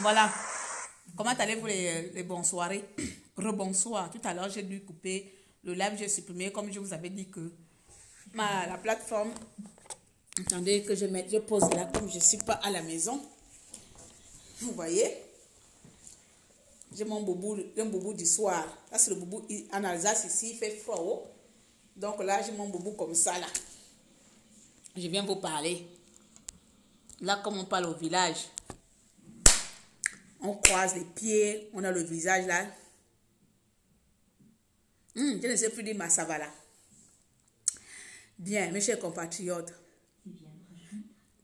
Voilà. Comment allez-vous les bonsoirées? Rebonsoir. Tout à l'heure, j'ai dû couper le live, j'ai supprimé, comme je vous avais dit que la plateforme. Attendez que je pose là, comme je ne suis pas à la maison. Vous voyez? J'ai mon boubou, un boubou du soir. Là, c'est le boubou en Alsace, ici, il fait froid. Oh. Donc là, j'ai mon boubou comme ça, là. Je viens vous parler. Là, comme on parle au village, on croise les pieds, on a le visage là. Je ne sais plus dire ma ça va là. Bien, mes chers compatriotes,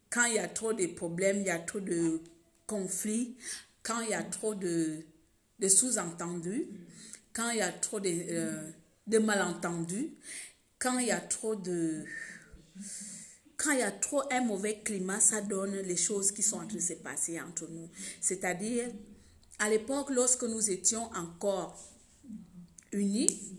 quand il y a trop de problèmes, il y a trop de conflits, quand il y a trop de sous-entendus, quand il y a trop de malentendus, quand il y a trop un mauvais climat, ça donne les choses qui sont en train de se passer entre nous. C'est-à-dire, à l'époque, lorsque nous étions encore unis,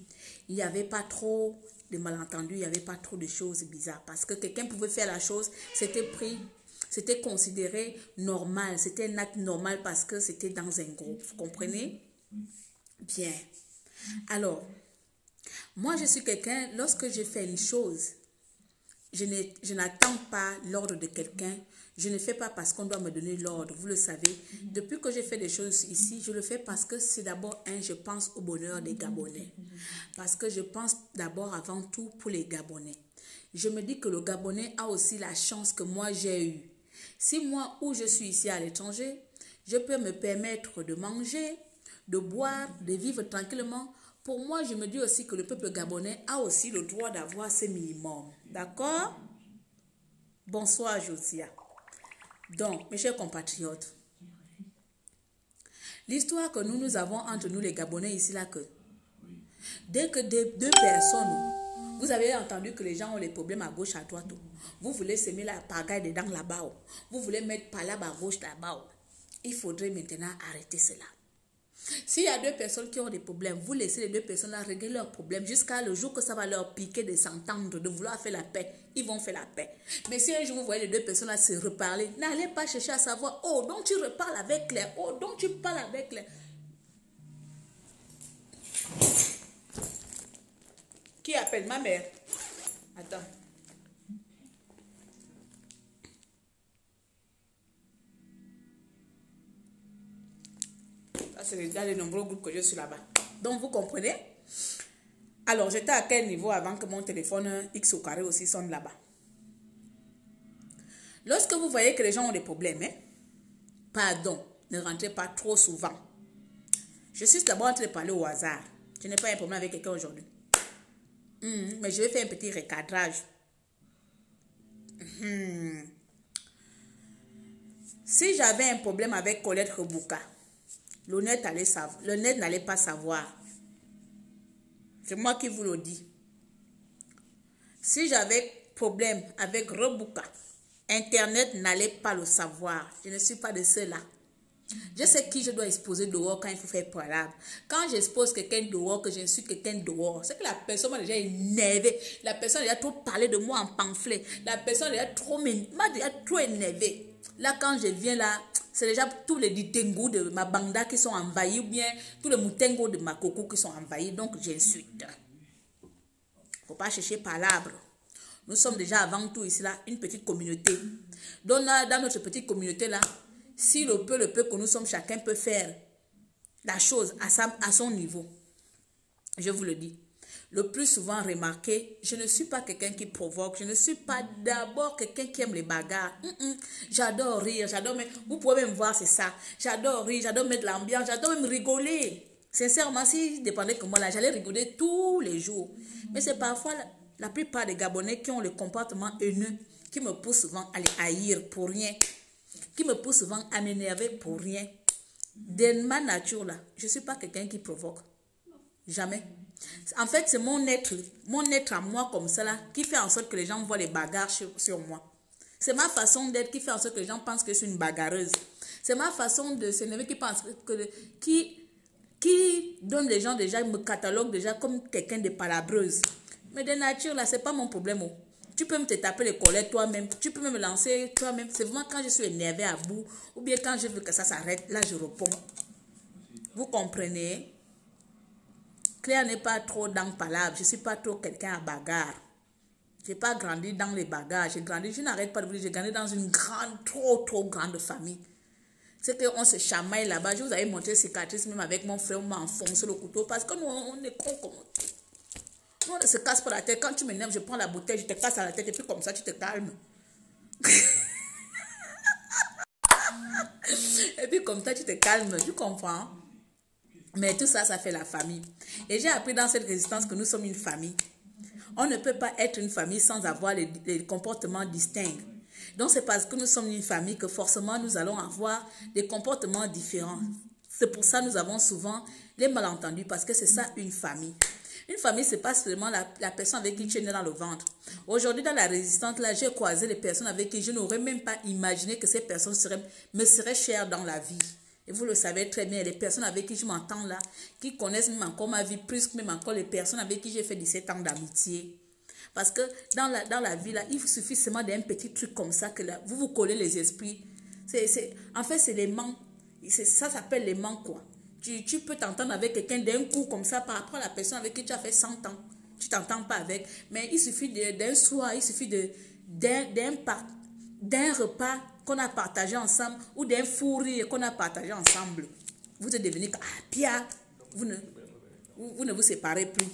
il n'y avait pas trop de malentendus, il n'y avait pas trop de choses bizarres. Parce que quelqu'un pouvait faire la chose, c'était considéré normal, c'était un acte normal parce que c'était dans un groupe. Vous comprenez? Bien. Alors, moi je suis quelqu'un, lorsque je fais une chose, je n'attends pas l'ordre de quelqu'un. Je ne fais pas parce qu'on doit me donner l'ordre. Vous le savez. Depuis que j'ai fait des choses ici, je le fais parce que c'est d'abord je pense au bonheur des Gabonais. Parce que je pense d'abord avant tout pour les Gabonais. Je me dis que le Gabonais a aussi la chance que moi j'ai eue. Si moi, où je suis ici à l'étranger, je peux me permettre de manger, de boire, de vivre tranquillement. Pour moi, je me dis aussi que le peuple gabonais a aussi le droit d'avoir ce minimum. D'accord? Bonsoir, Josia. Donc, mes chers compatriotes, l'histoire que nous avons entre nous les Gabonais ici, là, que dès que deux personnes, vous avez entendu que les gens ont les problèmes à gauche, à droite, vous voulez semer la pagaille dedans là-bas, vous voulez mettre par là, à gauche, là-bas, il faudrait maintenant arrêter cela. S'il y a deux personnes qui ont des problèmes, vous laissez les deux personnes là régler leurs problèmes jusqu'à le jour que ça va leur piquer de s'entendre, de vouloir faire la paix. Ils vont faire la paix. Mais si un jour vous voyez les deux personnes là se reparler, n'allez pas chercher à savoir, oh, donc tu reparles avec Claire, oh, donc tu parles avec Claire. Qui appelle ma mère? Attends. C'est dans les nombreux groupes que je suis là-bas. Donc, vous comprenez? Alors, j'étais à quel niveau avant que mon téléphone X au carré aussi sonne là-bas? Lorsque vous voyez que les gens ont des problèmes, pardon, ne rentrez pas trop souvent. Je suis d'abord en train de parler au hasard. Je n'ai pas un problème avec quelqu'un aujourd'hui. Mais je vais faire un petit recadrage. Si j'avais un problème avec Colette Rebouka, le net n'allait pas savoir. C'est moi qui vous le dis. Si j'avais problème avec Rebouka, Internet n'allait pas le savoir. Je ne suis pas de ceux-là. Je sais qui je dois exposer dehors quand il faut faire palabre. Quand j'expose quelqu'un dehors, que j'insulte quelqu'un dehors, c'est que la personne m'a déjà énervé. La personne a déjà trop parlé de moi en pamphlet. La personne m'a déjà trop énervé. Là, quand je viens là, c'est déjà tous les ditengos de ma banda qui sont envahis ou bien tous les moutengos de ma coco qui sont envahis. Donc, j'insulte. Il ne faut pas chercher palabre. Nous sommes déjà avant tout ici là, une petite communauté. Donc, là, dans notre petite communauté là, si le peu que nous sommes, chacun peut faire la chose à son niveau. Je vous le dis. Le plus souvent remarqué, je ne suis pas quelqu'un qui provoque. Je ne suis pas d'abord quelqu'un qui aime les bagarres. J'adore rire, j'adore mettre... Vous pouvez même voir, c'est ça. J'adore rire, j'adore mettre l'ambiance, j'adore même rigoler. Sincèrement, si dépendait que moi là, j'allais rigoler tous les jours. Mais c'est parfois la plupart des Gabonais qui ont le comportement haineux, qui me poussent souvent à les haïr pour rien. Qui me pousse souvent à m'énerver pour rien. De ma nature là, je ne suis pas quelqu'un qui provoque. Jamais. En fait, c'est mon être à moi comme ça là, qui fait en sorte que les gens voient les bagarres sur moi. C'est ma façon d'être qui fait en sorte que les gens pensent que je suis une bagarreuse. C'est ma façon de s'énerver qui donne les gens déjà, me catalogue déjà comme quelqu'un de palabreuse. Mais de nature là, c'est pas mon problème. Tu peux me te taper les collègues toi-même. Tu peux me lancer toi-même. C'est vraiment quand je suis énervé à bout ou bien quand je veux que ça s'arrête, là je réponds. Vous comprenez? Claire n'est pas trop dans palabre. Je ne suis pas trop quelqu'un à bagarre. Je n'ai pas grandi dans les bagarres. Je n'arrête pas de vous dire, j'ai grandi dans une grande, trop grande famille. C'est qu'on se chamaille là-bas. Je vous avais montré cicatrices, même avec mon frère, on m'a enfoncé le couteau parce que nous, on est con comme nous, on ne se casse pas la tête. Quand tu m'énerves, je prends la bouteille, je te casse à la tête et puis comme ça, tu te calmes. Et puis comme ça, tu te calmes. Tu comprends? Mais tout ça, ça fait la famille. Et j'ai appris dans cette résistance que nous sommes une famille. On ne peut pas être une famille sans avoir les comportements distincts. Donc c'est parce que nous sommes une famille que forcément nous allons avoir des comportements différents. C'est pour ça que nous avons souvent les malentendus parce que c'est ça une famille. Une famille, ce n'est pas seulement la personne avec qui tu es né dans le ventre. Aujourd'hui, dans la résistance, là, j'ai croisé les personnes avec qui je n'aurais même pas imaginé que ces personnes me seraient chères dans la vie. Et vous le savez très bien, les personnes avec qui je m'entends là, qui connaissent même encore ma vie, plus que même encore les personnes avec qui j'ai fait 17 ans d'amitié. Parce que dans la vie là, il vous suffit seulement d'un petit truc comme ça que là, vous collez les esprits. En fait, c'est les manques. Ça s'appelle les manques quoi. Tu peux t'entendre avec quelqu'un d'un coup comme ça par rapport à la personne avec qui tu as fait 100 ans. Tu t'entends pas avec. Mais il suffit d'un soir, il suffit d'un repas qu'on a partagé ensemble ou d'un fou rire qu'on a partagé ensemble. Vous êtes devenus Pia. Vous ne vous séparez plus.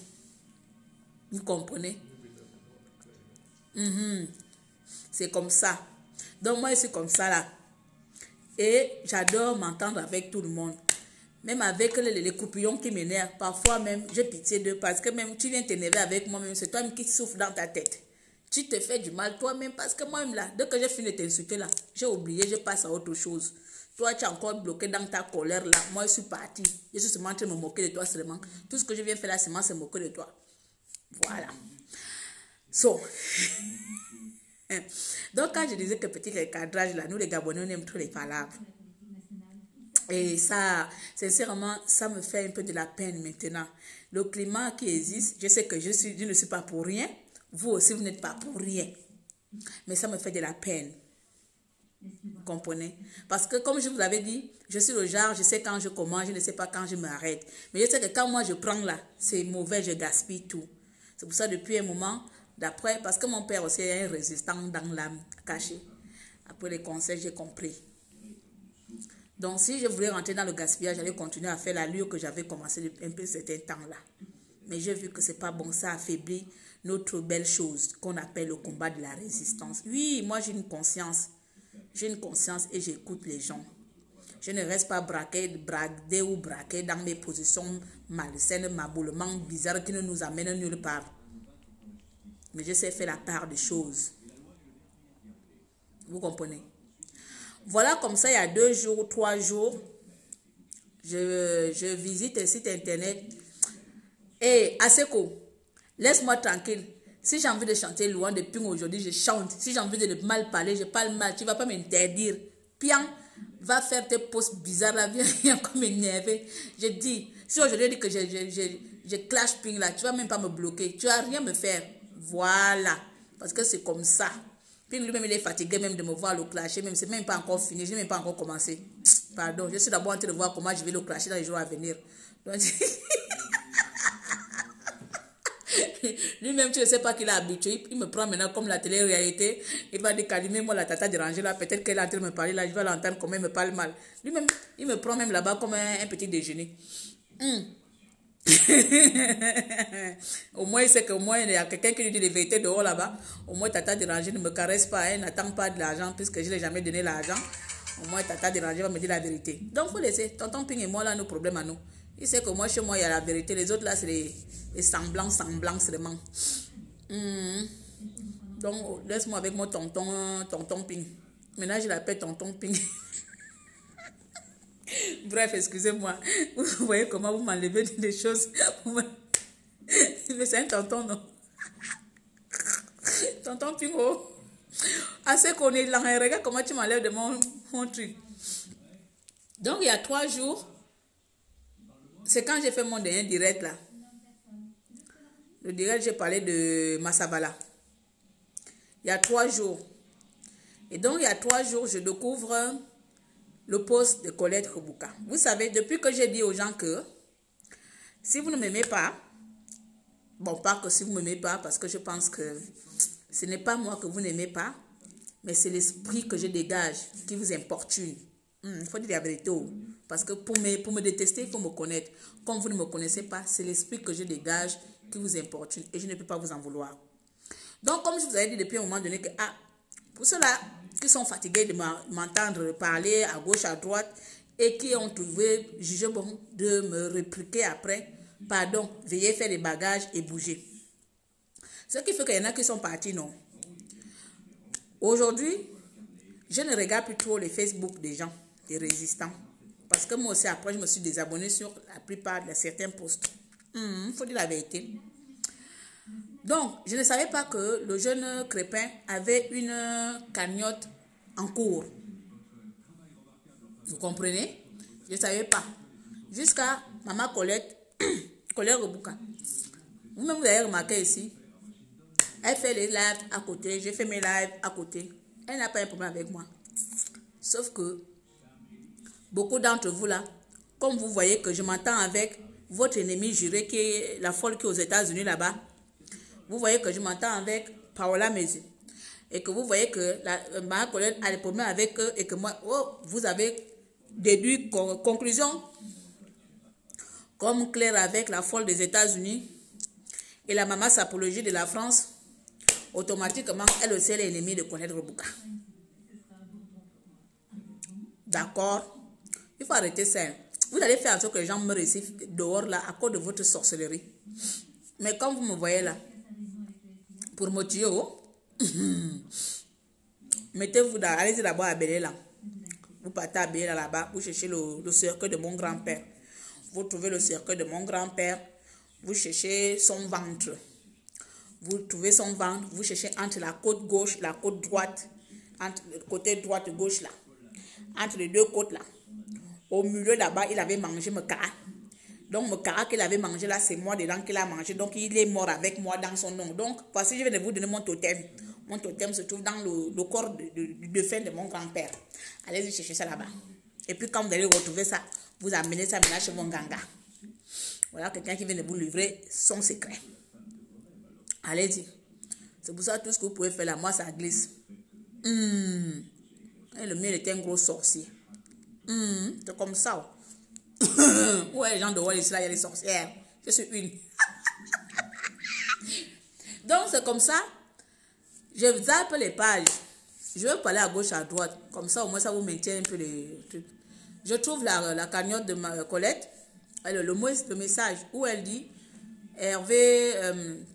Vous comprenez? C'est comme ça. Donc moi je suis comme ça là. Et j'adore m'entendre avec tout le monde. Même avec les coupillons qui m'énervent. Parfois même, j'ai pitié d'eux parce que même tu viens t'énerver avec moi-même. C'est toi-même qui souffres dans ta tête. Tu te fais du mal toi-même parce que moi-même là, dès que j'ai fini de t'insulter là, j'ai oublié, je passe à autre chose. Toi, tu es encore bloqué dans ta colère là. Moi, je suis partie. Je suis seulement en train de me moquer de toi seulement. Tout ce que je viens faire là, c'est se moquer de toi. Voilà. So. Donc, quand je disais que petit recadrage là, nous les Gabonais, on aime trop les palabres. Et ça, sincèrement, ça me fait un peu de la peine maintenant. Le climat qui existe, je sais que je ne suis pas pour rien. Vous aussi, vous n'êtes pas pour rien. Mais ça me fait de la peine. Vous comprenez? Parce que comme je vous l'avais dit, je suis le genre, je sais quand je commence, je ne sais pas quand je m'arrête. Mais je sais que quand moi je prends là, c'est mauvais, je gaspille tout. C'est pour ça depuis un moment, d'après, parce que mon père aussi est un résistant dans l'âme cachée. Après les conseils, j'ai compris. Donc, si je voulais rentrer dans le gaspillage, j'allais continuer à faire l'allure que j'avais commencé depuis un peu certain temps-là. Mais j'ai vu que c'est pas bon, ça affaiblit notre belle chose qu'on appelle le combat de la résistance. Oui, moi j'ai une conscience. J'ai une conscience et j'écoute les gens. Je ne reste pas bradé ou braqué dans mes positions malsaines, maboulements bizarres qui ne nous amènent nulle part. Mais je sais faire la part des choses. Vous comprenez? Voilà, comme ça, il y a 2 jours, 3 jours, je visite un site internet. Et Aseko, laisse-moi tranquille. Si j'ai envie de chanter loin depuis aujourd'hui, je chante. Si j'ai envie de mal parler, je parle mal. Tu ne vas pas m'interdire. Pian, va faire tes posts bizarres là, viens comme m'énerver. Je dis, si aujourd'hui je dis que je clash ping là, tu ne vas même pas me bloquer. Tu ne vas rien me faire. Voilà. Parce que c'est comme ça. Puis lui-même, il est fatigué même de me voir le clasher. Même, c'est même pas encore fini. Je n'ai même pas encore commencé. Pardon. Je suis d'abord en train de voir comment je vais le clasher dans les jours à venir. Donc, lui-même, tu ne sais pas qu'il est habitué. Il me prend maintenant comme la télé-réalité. Il va dire qu'allumer-moi la tata dérangée là. Peut-être qu'elle est en train de me parler là. Je vais l'entendre comment elle me parle mal. Lui-même, il me prend même là-bas comme un petit déjeuner. Au moins, il sait qu'au moins, il y a quelqu'un qui lui dit les vérités dehors là-bas. Au moins, tata dérangée ne me caresse pas. Elle n'attend pas de l'argent puisque je ne l'ai jamais donné l'argent. Au moins, tata dérangée va me dire la vérité. Donc, il faut laisser. Tonton Ping et moi, là, nos problèmes à nous. Il sait que moi, chez moi, il y a la vérité. Les autres, là, c'est les semblants seulement. Donc, laisse-moi avec mon tonton Ping. Maintenant, je l'appelle tonton Ping. Bref, excusez-moi. Vous voyez comment vous m'enlevez des choses. Mais c'est un tonton, non? Tonton Pingo. Assez qu'on est là. Regarde comment tu m'enlèves de mon truc. Donc, il y a 3 jours, c'est quand j'ai fait mon dernier direct là. Le direct, j'ai parlé de Massabala. il y a 3 jours. Et donc, il y a 3 jours, je découvre le post de Colette Rebouka. Vous savez, depuis que j'ai dit aux gens que si vous ne m'aimez pas, bon, pas que si vous ne m'aimez pas, parce que je pense que ce n'est pas moi que vous n'aimez pas, mais c'est l'esprit que je dégage qui vous importune. Il faut dire la vérité. Parce que pour me détester, il faut me connaître. Comme vous ne me connaissez pas, c'est l'esprit que je dégage qui vous importune. Et je ne peux pas vous en vouloir. Donc, comme je vous avais dit depuis un moment donné que, pour ceux-là qui sont fatigués de m'entendre parler à gauche, à droite, et qui ont jugé bon de me répliquer après, pardon, veuillez faire des bagages et bouger. Ce qui fait qu'il y en a qui sont partis, non. Aujourd'hui, je ne regarde plus trop les Facebook des gens, des résistants. Parce que moi aussi, après, je me suis désabonnée sur la plupart de certains posts. Il faut dire la vérité. Donc, je ne savais pas que le jeune Crépin avait une cagnotte en cours. Vous comprenez? Je ne savais pas. Jusqu'à Maman Colette, Colette Rebouka. Vous-même, vous avez remarqué ici, elle fait les lives à côté, j'ai fait mes lives à côté. Elle n'a pas un problème avec moi. Sauf que beaucoup d'entre vous là, comme vous voyez que je m'entends avec votre ennemi juré qui est la folle qui est aux États-Unis là-bas, vous voyez que je m'entends avec Paola Mézi et que vous voyez que ma collègue a des problèmes avec eux et que moi, vous avez déduit conclusion comme Claire avec la folle des États-Unis et la maman sapologie de la France, automatiquement, elle aussi est l'ennemi de Colette Rebouka. D'accord? Il faut arrêter ça. Vous allez faire en sorte que les gens me récivent dehors là à cause de votre sorcellerie. Mais comme vous me voyez là, pour me tuer, mettez-vous dans, allez-y d'abord à Belé là. Vous partez à Belé là-bas, vous cherchez le cercueil de mon grand-père. Vous trouvez le cercueil de mon grand-père, vous cherchez son ventre. Vous trouvez son ventre, vous cherchez entre la côte gauche et la côte droite, entre le côté droite et gauche là, entre les deux côtes là. Au milieu là-bas, il avait mangé mon cara. Donc, mon cara qu'il avait mangé là, c'est moi dedans qu'il a mangé. Donc, il est mort avec moi dans son nom. Donc, voici, je vais vous donner mon totem. Mon totem se trouve dans le corps du défunt de mon grand-père. Allez-y chercher ça là-bas. Et puis, quand vous allez retrouver ça, vous amenez ça maintenant chez mon ganga. Voilà quelqu'un qui vient de vous livrer son secret. Allez-y. C'est pour ça tout ce que vous pouvez faire là, moi, ça glisse. Et le mien était un gros sorcier. C'est comme ça. Ouais, les gens de Wall ici, là, il y a des sorcières. Je suis une. Donc, c'est comme ça. Je zappe les pages. Je vais parler à gauche, à droite. Comme ça, au moins, ça vous maintient un peu les trucs. Je trouve la cagnotte de ma Colette. Le message où elle dit Hervé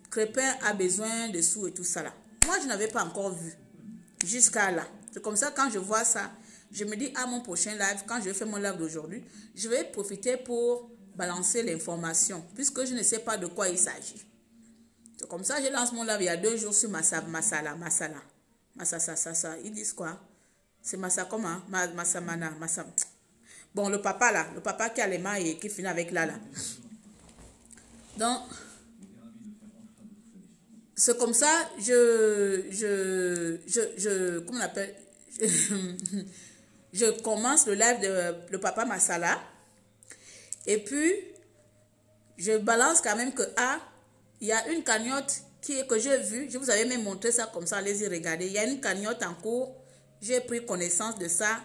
Crépin a besoin de sous et tout ça là. Moi, je n'avais pas encore vu. Jusqu'à là. C'est comme ça, quand je vois ça, je me dis, mon prochain live, quand je vais faire mon live d'aujourd'hui, je vais profiter pour balancer l'information, puisque je ne sais pas de quoi il s'agit. C'est comme ça, je lance mon live il y a 2 jours sur Masala. Ils disent quoi? C'est Massa comment? Massamana. Bon, le papa là, le papa qui a les mains et qui finit avec là. Donc, c'est comme ça, comment on appelle? Je commence le live de le papa Masala. Et puis, je balance quand même que, il y a une cagnotte que j'ai vue. Je vous avais même montré ça comme ça, allez-y regarder. Il y a une cagnotte en cours. J'ai pris connaissance de ça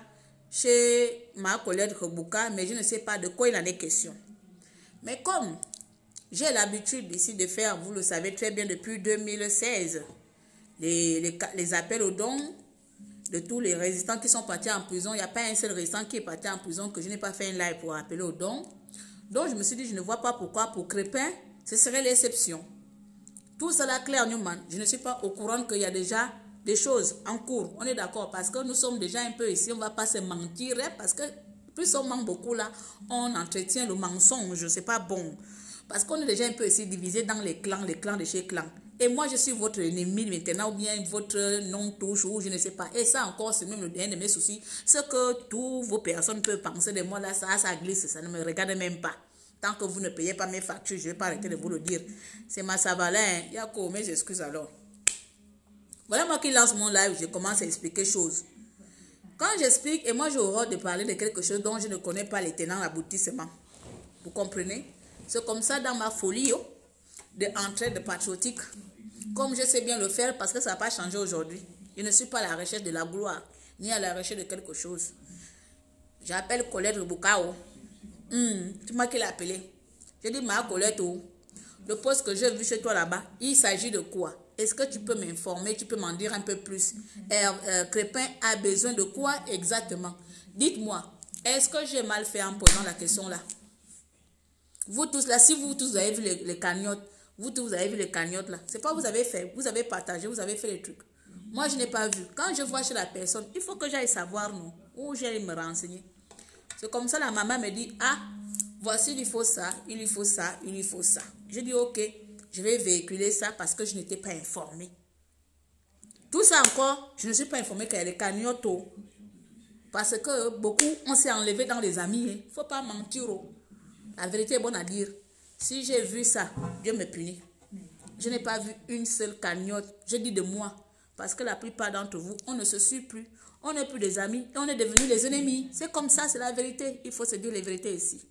chez ma collègue Rebouka, mais je ne sais pas de quoi il en est question. Mais comme j'ai l'habitude ici de faire, vous le savez très bien, depuis 2016, les appels aux dons de tous les résistants qui sont partis en prison. Il n'y a pas un seul résistant qui est parti en prison que je n'ai pas fait un live pour appeler aux dons. Donc, je me suis dit, je ne vois pas pourquoi pour Crépin, ce serait l'exception. Tout cela, Claire Newman, je ne suis pas au courant qu'il y a déjà des choses en cours. On est d'accord parce que nous sommes déjà un peu ici, on ne va pas se mentir, parce que plus on ment beaucoup là, on entretient le mensonge, c'est pas bon. Parce qu'on est déjà un peu ici divisé dans les clans de chez clans. Et moi, je suis votre ennemi maintenant, ou bien votre non-touche, ou je ne sais pas. Et ça encore, c'est même le dernier de mes soucis. Ce que toutes vos personnes peuvent penser de moi, là, ça glisse, ça ne me regarde même pas. Tant que vous ne payez pas mes factures, je ne vais pas arrêter de vous le dire. C'est ma savalin, Yako, mes excuses alors. Voilà moi qui lance mon live, je commence à expliquer choses. Quand j'explique, et moi j'ai horreur de parler de quelque chose dont je ne connais pas les tenants, l'aboutissement. Vous comprenez? C'est comme ça dans ma folie de entrer de patriotique. Comme je sais bien le faire parce que ça n'a pas changé aujourd'hui. Je ne suis pas à la recherche de la gloire, ni à la recherche de quelque chose. J'appelle Colette Reboucao. Tu m'as qui l'a appelé? J'ai dit, ma Colette, le poste que j'ai vu chez toi là-bas, il s'agit de quoi? Est-ce que tu peux m'informer? Tu peux m'en dire un peu plus? Crépin a besoin de quoi exactement? Dites-moi, est-ce que j'ai mal fait en posant la question là? Vous tous là, si vous tous vous avez vu les cagnottes, vous tous vous avez vu les cagnottes là, c'est pas vous avez fait, vous avez partagé, vous avez fait les trucs. Moi je n'ai pas vu. Quand je vois chez la personne, il faut que j'aille savoir non, où j'aille me renseigner. C'est comme ça la maman me dit, ah, voici il faut ça, il faut ça, il faut ça. Je dis ok, je vais véhiculer ça parce que je n'étais pas informée. Tout ça encore, je ne suis pas informée qu'il y a des cagnottes. Parce que beaucoup, on s'est enlevé dans les amis. Il ne faut pas mentir. La vérité est bonne à dire. Si j'ai vu ça, Dieu me punit. Je n'ai pas vu une seule cagnotte. Je dis de moi. Parce que la plupart d'entre vous, on ne se suit plus. On n'est plus des amis et on est devenus les ennemis. C'est comme ça, c'est la vérité. Il faut se dire les vérités ici.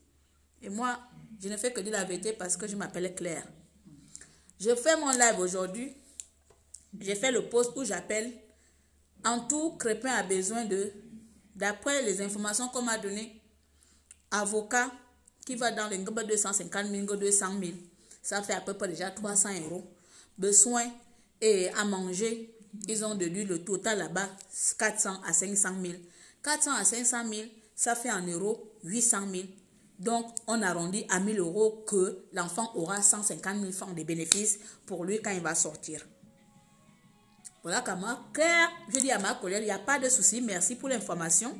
Et moi, je ne fais que dire la vérité parce que je m'appelle Claire. Je fais mon live aujourd'hui. J'ai fait le post où j'appelle. En tout, Crépin a besoin de, d'après les informations qu'on m'a données, avocat qui va dans les 250 000, 200 000. Ça fait à peu près déjà 300 €. Besoin et à manger, ils ont déduit le total là-bas, 400 à 500 000. 400 à 500 000, ça fait en euros 800 000. Donc, on arrondit à 1 000 € que l'enfant aura 150 000 francs de bénéfices pour lui quand il va sortir. Voilà comment, Claire, je dis à ma collègue, il n'y a pas de souci, merci pour l'information.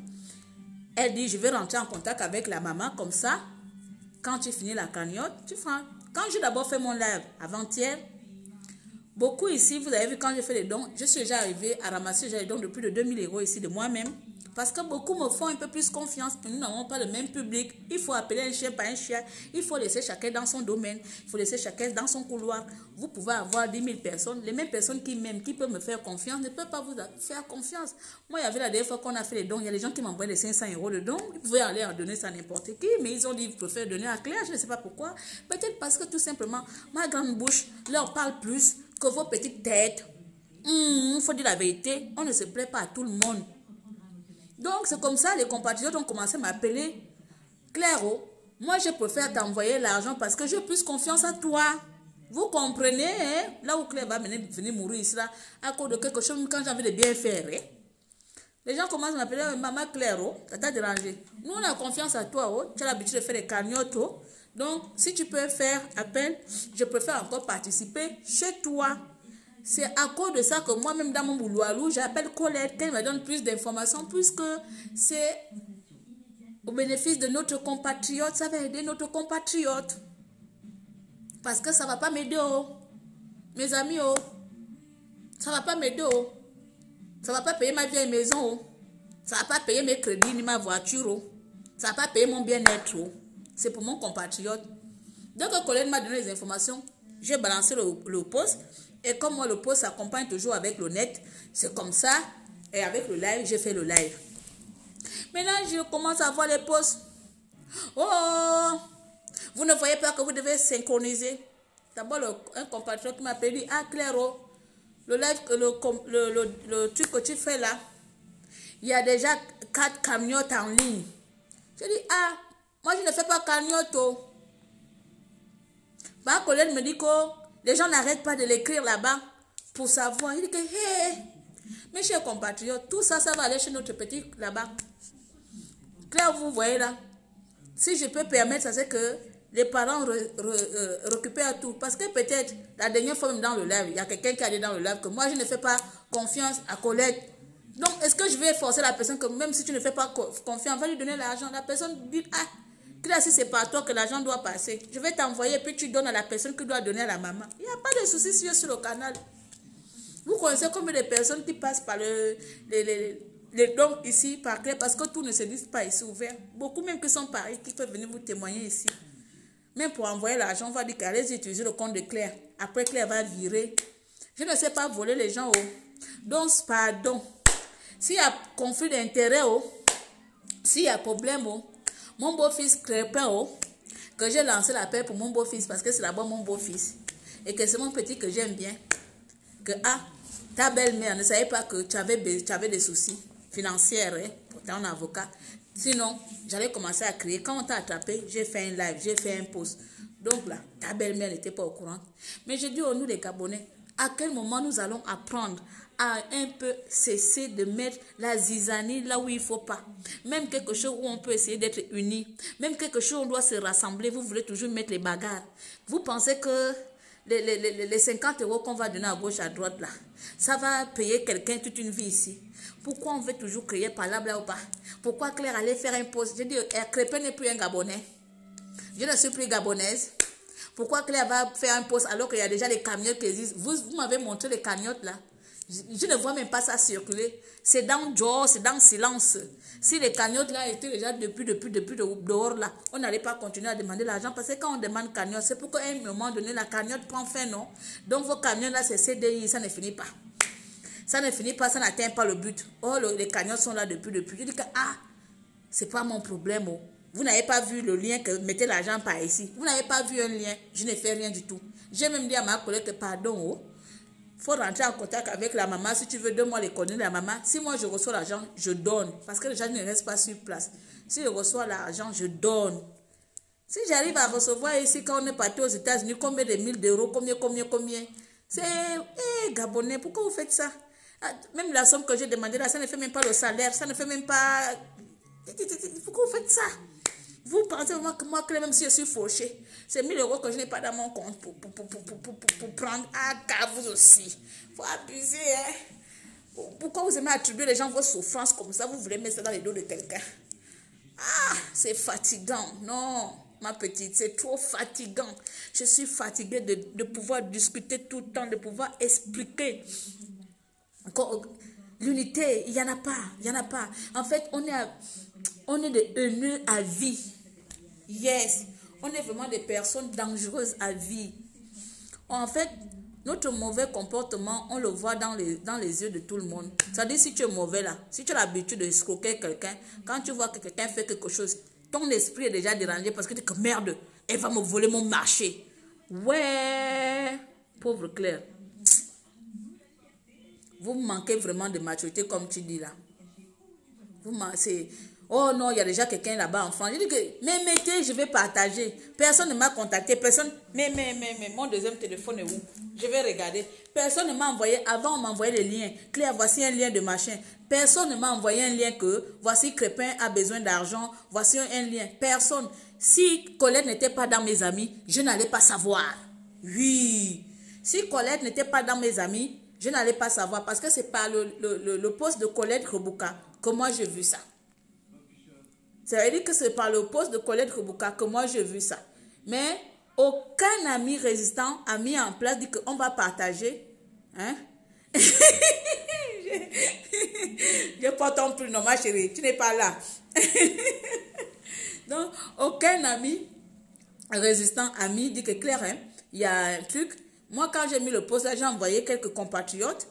Elle dit, je vais rentrer en contact avec la maman, comme ça, quand tu finis la cagnotte, tu feras. Quand j'ai d'abord fait mon live avant-hier, beaucoup ici, vous avez vu quand j'ai fait les dons, je suis déjà arrivée à ramasser les dons de plus de 2 000 € ici de moi-même. Parce que beaucoup me font un peu plus confiance. Nous n'avons pas le même public. Il faut appeler un chien par un chien. Il faut laisser chacun dans son domaine. Il faut laisser chacun dans son couloir. Vous pouvez avoir 10 000 personnes. Les mêmes personnes qui m'aiment, qui peuvent me faire confiance, ne peuvent pas vous faire confiance. Moi, il y avait la dernière fois qu'on a fait les dons. Il y a des gens qui m'envoient les 500 € de dons. Ils pouvaient aller en donner ça à n'importe qui. Mais ils ont dit, ils préfèrent donner à Claire. Je ne sais pas pourquoi. Peut-être parce que tout simplement, ma grande bouche leur parle plus que vos petites têtes. Il faut dire la vérité. On ne se plaît pas à tout le monde. Donc, c'est comme ça, les compatriotes ont commencé à m'appeler Clairo. Moi, je préfère t'envoyer l'argent parce que j'ai plus confiance en toi. Vous comprenez, hein? Là où Claire va venir mourir ici, là, à cause de quelque chose, quand j'ai envie de bien faire. Hein? Les gens commencent à m'appeler Maman Clairo, ça t'a dérangé. Nous, on a confiance à toi. Tu as l'habitude de faire des cagnottes. Donc, si tu peux faire appel, je préfère encore participer chez toi. C'est à cause de ça que moi-même dans mon boulot, j'appelle Colette, qu'elle me donne plus d'informations, puisque c'est au bénéfice de notre compatriote, ça va aider notre compatriote. Parce que ça ne va pas m'aider, mes amis, ça ne va pas m'aider, ça ne va pas payer ma vieille maison, ça ne va pas payer mes crédits ni ma voiture, ça ne va pas payer mon bien-être, c'est pour mon compatriote. Donc, Colette m'a donné les informations, j'ai balancé le post. Et comme moi, le post s'accompagne toujours avec le net, c'est comme ça. Et avec le live, j'ai fait le live. Maintenant, je commence à voir les posts. Oh, vous ne voyez pas que vous devez synchroniser. D'abord, un compatriote qui m'a dit, ah Clairo, le live, le truc que tu fais là, il y a déjà 4 cagnottes en ligne. Je dis, ah, moi je ne fais pas cagnotte. Ma collègue me dit que les gens n'arrêtent pas de l'écrire là-bas pour savoir. Il dit que, hé, mes chers compatriotes, tout ça, ça va aller chez notre petit là-bas. Claire, vous voyez là. Si je peux permettre, ça c'est que les parents récupèrent tout. Parce que peut-être, la dernière fois même dans le live, il y a quelqu'un qui a dit dans le live que moi, je ne fais pas confiance à Colette. Donc, est-ce que je vais forcer la personne que même si tu ne fais pas confiance, va lui donner l'argent. La personne dit, ah, Claire, si c'est par toi que l'argent doit passer, je vais t'envoyer puis tu donnes à la personne qui doit donner à la maman. Il n'y a pas de souci si je suis sur le canal. Vous connaissez combien de personnes qui passent par les dons ici par Claire parce que tout ne se dit pas ici ouvert. Beaucoup même qui sont pareils qui peuvent venir vous témoigner ici. Même pour envoyer l'argent, on va dire qu'allez utiliser le compte de Claire. Après, Claire va virer. Je ne sais pas voler les gens. Donc, pardon. S'il y a conflit d'intérêt, s'il y a problème, mon beau-fils Crépin, que j'ai lancé l'appel pour mon beau-fils parce que c'est d'abord mon beau-fils et que c'est mon petit que j'aime bien. Que ta belle-mère ne savait pas que tu avais des soucis financiers pour ton avocat. Sinon, j'allais commencer à crier. Quand on t'a attrapé, j'ai fait un live, j'ai fait un post. Donc là, ta belle-mère n'était pas au courant. Mais je dis nous les Gabonais, à quel moment nous allons apprendre à un peu cesser de mettre la zizanie là où il ne faut pas. Même quelque chose où on peut essayer d'être unis. Même quelque chose où on doit se rassembler. Vous voulez toujours mettre les bagarres. Vous pensez que les 50 € qu'on va donner à gauche, à droite là, ça va payer quelqu'un toute une vie ici. Pourquoi on veut toujours crier par là ou pas? Pourquoi Claire allait faire un poste? Je dis, Crépin n'est plus un Gabonais. Je ne suis plus gabonaise. Pourquoi Claire va faire un poste alors qu'il y a déjà les cagnottes qui existent? Vous m'avez montré les cagnottes là. Je ne vois même pas ça circuler. C'est dans Joe, c'est dans silence. Si les cagnottes là étaient déjà depuis dehors là, on n'allait pas continuer à demander l'argent parce que quand on demande cagnotte, c'est pour qu'à un moment donné, la cagnotte prend fin, non? Donc vos cagnottes là, c'est CDI, ça ne finit pas. Ça ne finit pas, ça n'atteint pas le but. Oh, les cagnottes sont là depuis. Je dis que, c'est pas mon problème. Vous n'avez pas vu le lien que mettez l'argent par ici. Vous n'avez pas vu un lien. Je ne fais rien du tout. J'ai même dit à ma collègue que, pardon, faut rentrer en contact avec la maman. Si tu veux, donne-moi les coordonnées de la maman. Si moi je reçois l'argent, je donne. Parce que les gens ne restent pas sur place. Si je reçois l'argent, je donne. Si j'arrive à recevoir ici, quand on est parti aux États-Unis, combien de 1000 €, combien? C'est, Gabonais, pourquoi vous faites ça? Même la somme que j'ai demandé là, ça ne fait même pas le salaire, ça ne fait même pas... Pourquoi vous faites ça? Vous pensez vraiment que moi, même si je suis fauché, c'est 1000 € que je n'ai pas dans mon compte pour prendre. Car vous aussi. Il faut abuser, hein? Pourquoi vous aimez attribuer les gens vos souffrances comme ça? Vous voulez mettre ça dans les dos de quelqu'un? C'est fatigant. Non, ma petite, c'est trop fatigant. Je suis fatiguée de pouvoir discuter tout le temps, de pouvoir expliquer. L'unité, il n'y en a pas. En fait, on est des haineux à vie. Yes. On est vraiment des personnes dangereuses à vie. En fait, notre mauvais comportement, on le voit dans les yeux de tout le monde. C'est-à-dire, si tu es mauvais là, si tu as l'habitude de escroquer quelqu'un, quand tu vois que quelqu'un fait quelque chose, ton esprit est déjà dérangé parce que tu dis que merde, elle va me voler mon marché. Ouais, pauvre Claire. Vous manquez vraiment de maturité, comme tu dis là. Vous manquez. Oh non, il y a déjà quelqu'un là-bas en France. Je dis que, mais mettez, je vais partager. Personne ne m'a contacté. Personne. Mais, mon deuxième téléphone est où? Je vais regarder. Personne ne m'a envoyé. Avant, on m'envoyait les liens. Claire, voici un lien de machin. Personne ne m'a envoyé un lien que, voici Crépin a besoin d'argent. Voici un lien. Personne. Si Colette n'était pas dans mes amis, je n'allais pas savoir. Oui. Si Colette n'était pas dans mes amis, je n'allais pas savoir parce que c'est par le poste de Colette Rebouka que moi j'ai vu ça. Ça veut dire que c'est par le poste de Colette Rebouka que moi j'ai vu ça. Mais aucun ami résistant a mis en place, dit qu'on va partager. Hein? Je porte ton plus, non ma chérie, tu n'es pas là. Donc, aucun ami résistant a mis, dit que Claire, hein, il y a un truc. Moi, quand j'ai mis le post là, j'ai envoyé quelques compatriotes.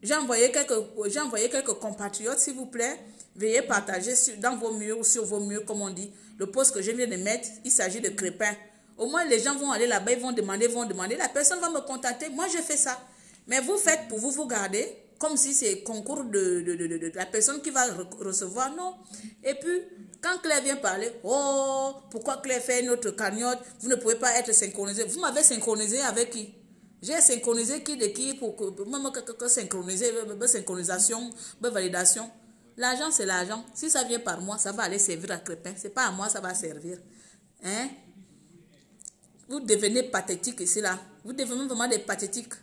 J'ai envoyé quelques compatriotes, s'il vous plaît. Veuillez partager dans vos murs ou sur vos murs, comme on dit. Le post que je viens de mettre, il s'agit de Crépin. Au moins, les gens vont aller là-bas, ils vont demander. La personne va me contacter. Moi, je fais ça. Mais vous faites pour vous garder, comme si c'est concours de la personne qui va recevoir. Non. Et puis, quand Claire vient parler, oh, pourquoi Claire fait notre cagnotte? Vous ne pouvez pas être synchronisé. Vous m'avez synchronisé avec qui? J'ai synchronisé qui de qui pour que synchroniser, synchronisation, validation. L'argent, c'est l'argent. Si ça vient par moi, ça va aller servir à Crépin. Ce n'est pas à moi, ça va servir. Hein? Vous devenez pathétique ici, là. Vous devenez vraiment des pathétiques.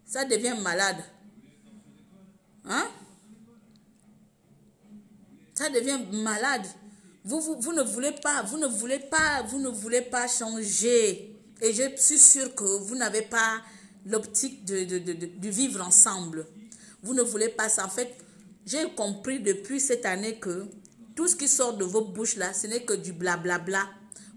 Ça devient malade. Hein? Ça devient malade. Vous ne voulez pas changer. Et je suis sûre que vous n'avez pas l'optique de vivre ensemble. Vous ne voulez pas ça. En fait, j'ai compris depuis cette année que tout ce qui sort de vos bouches là, ce n'est que du blablabla.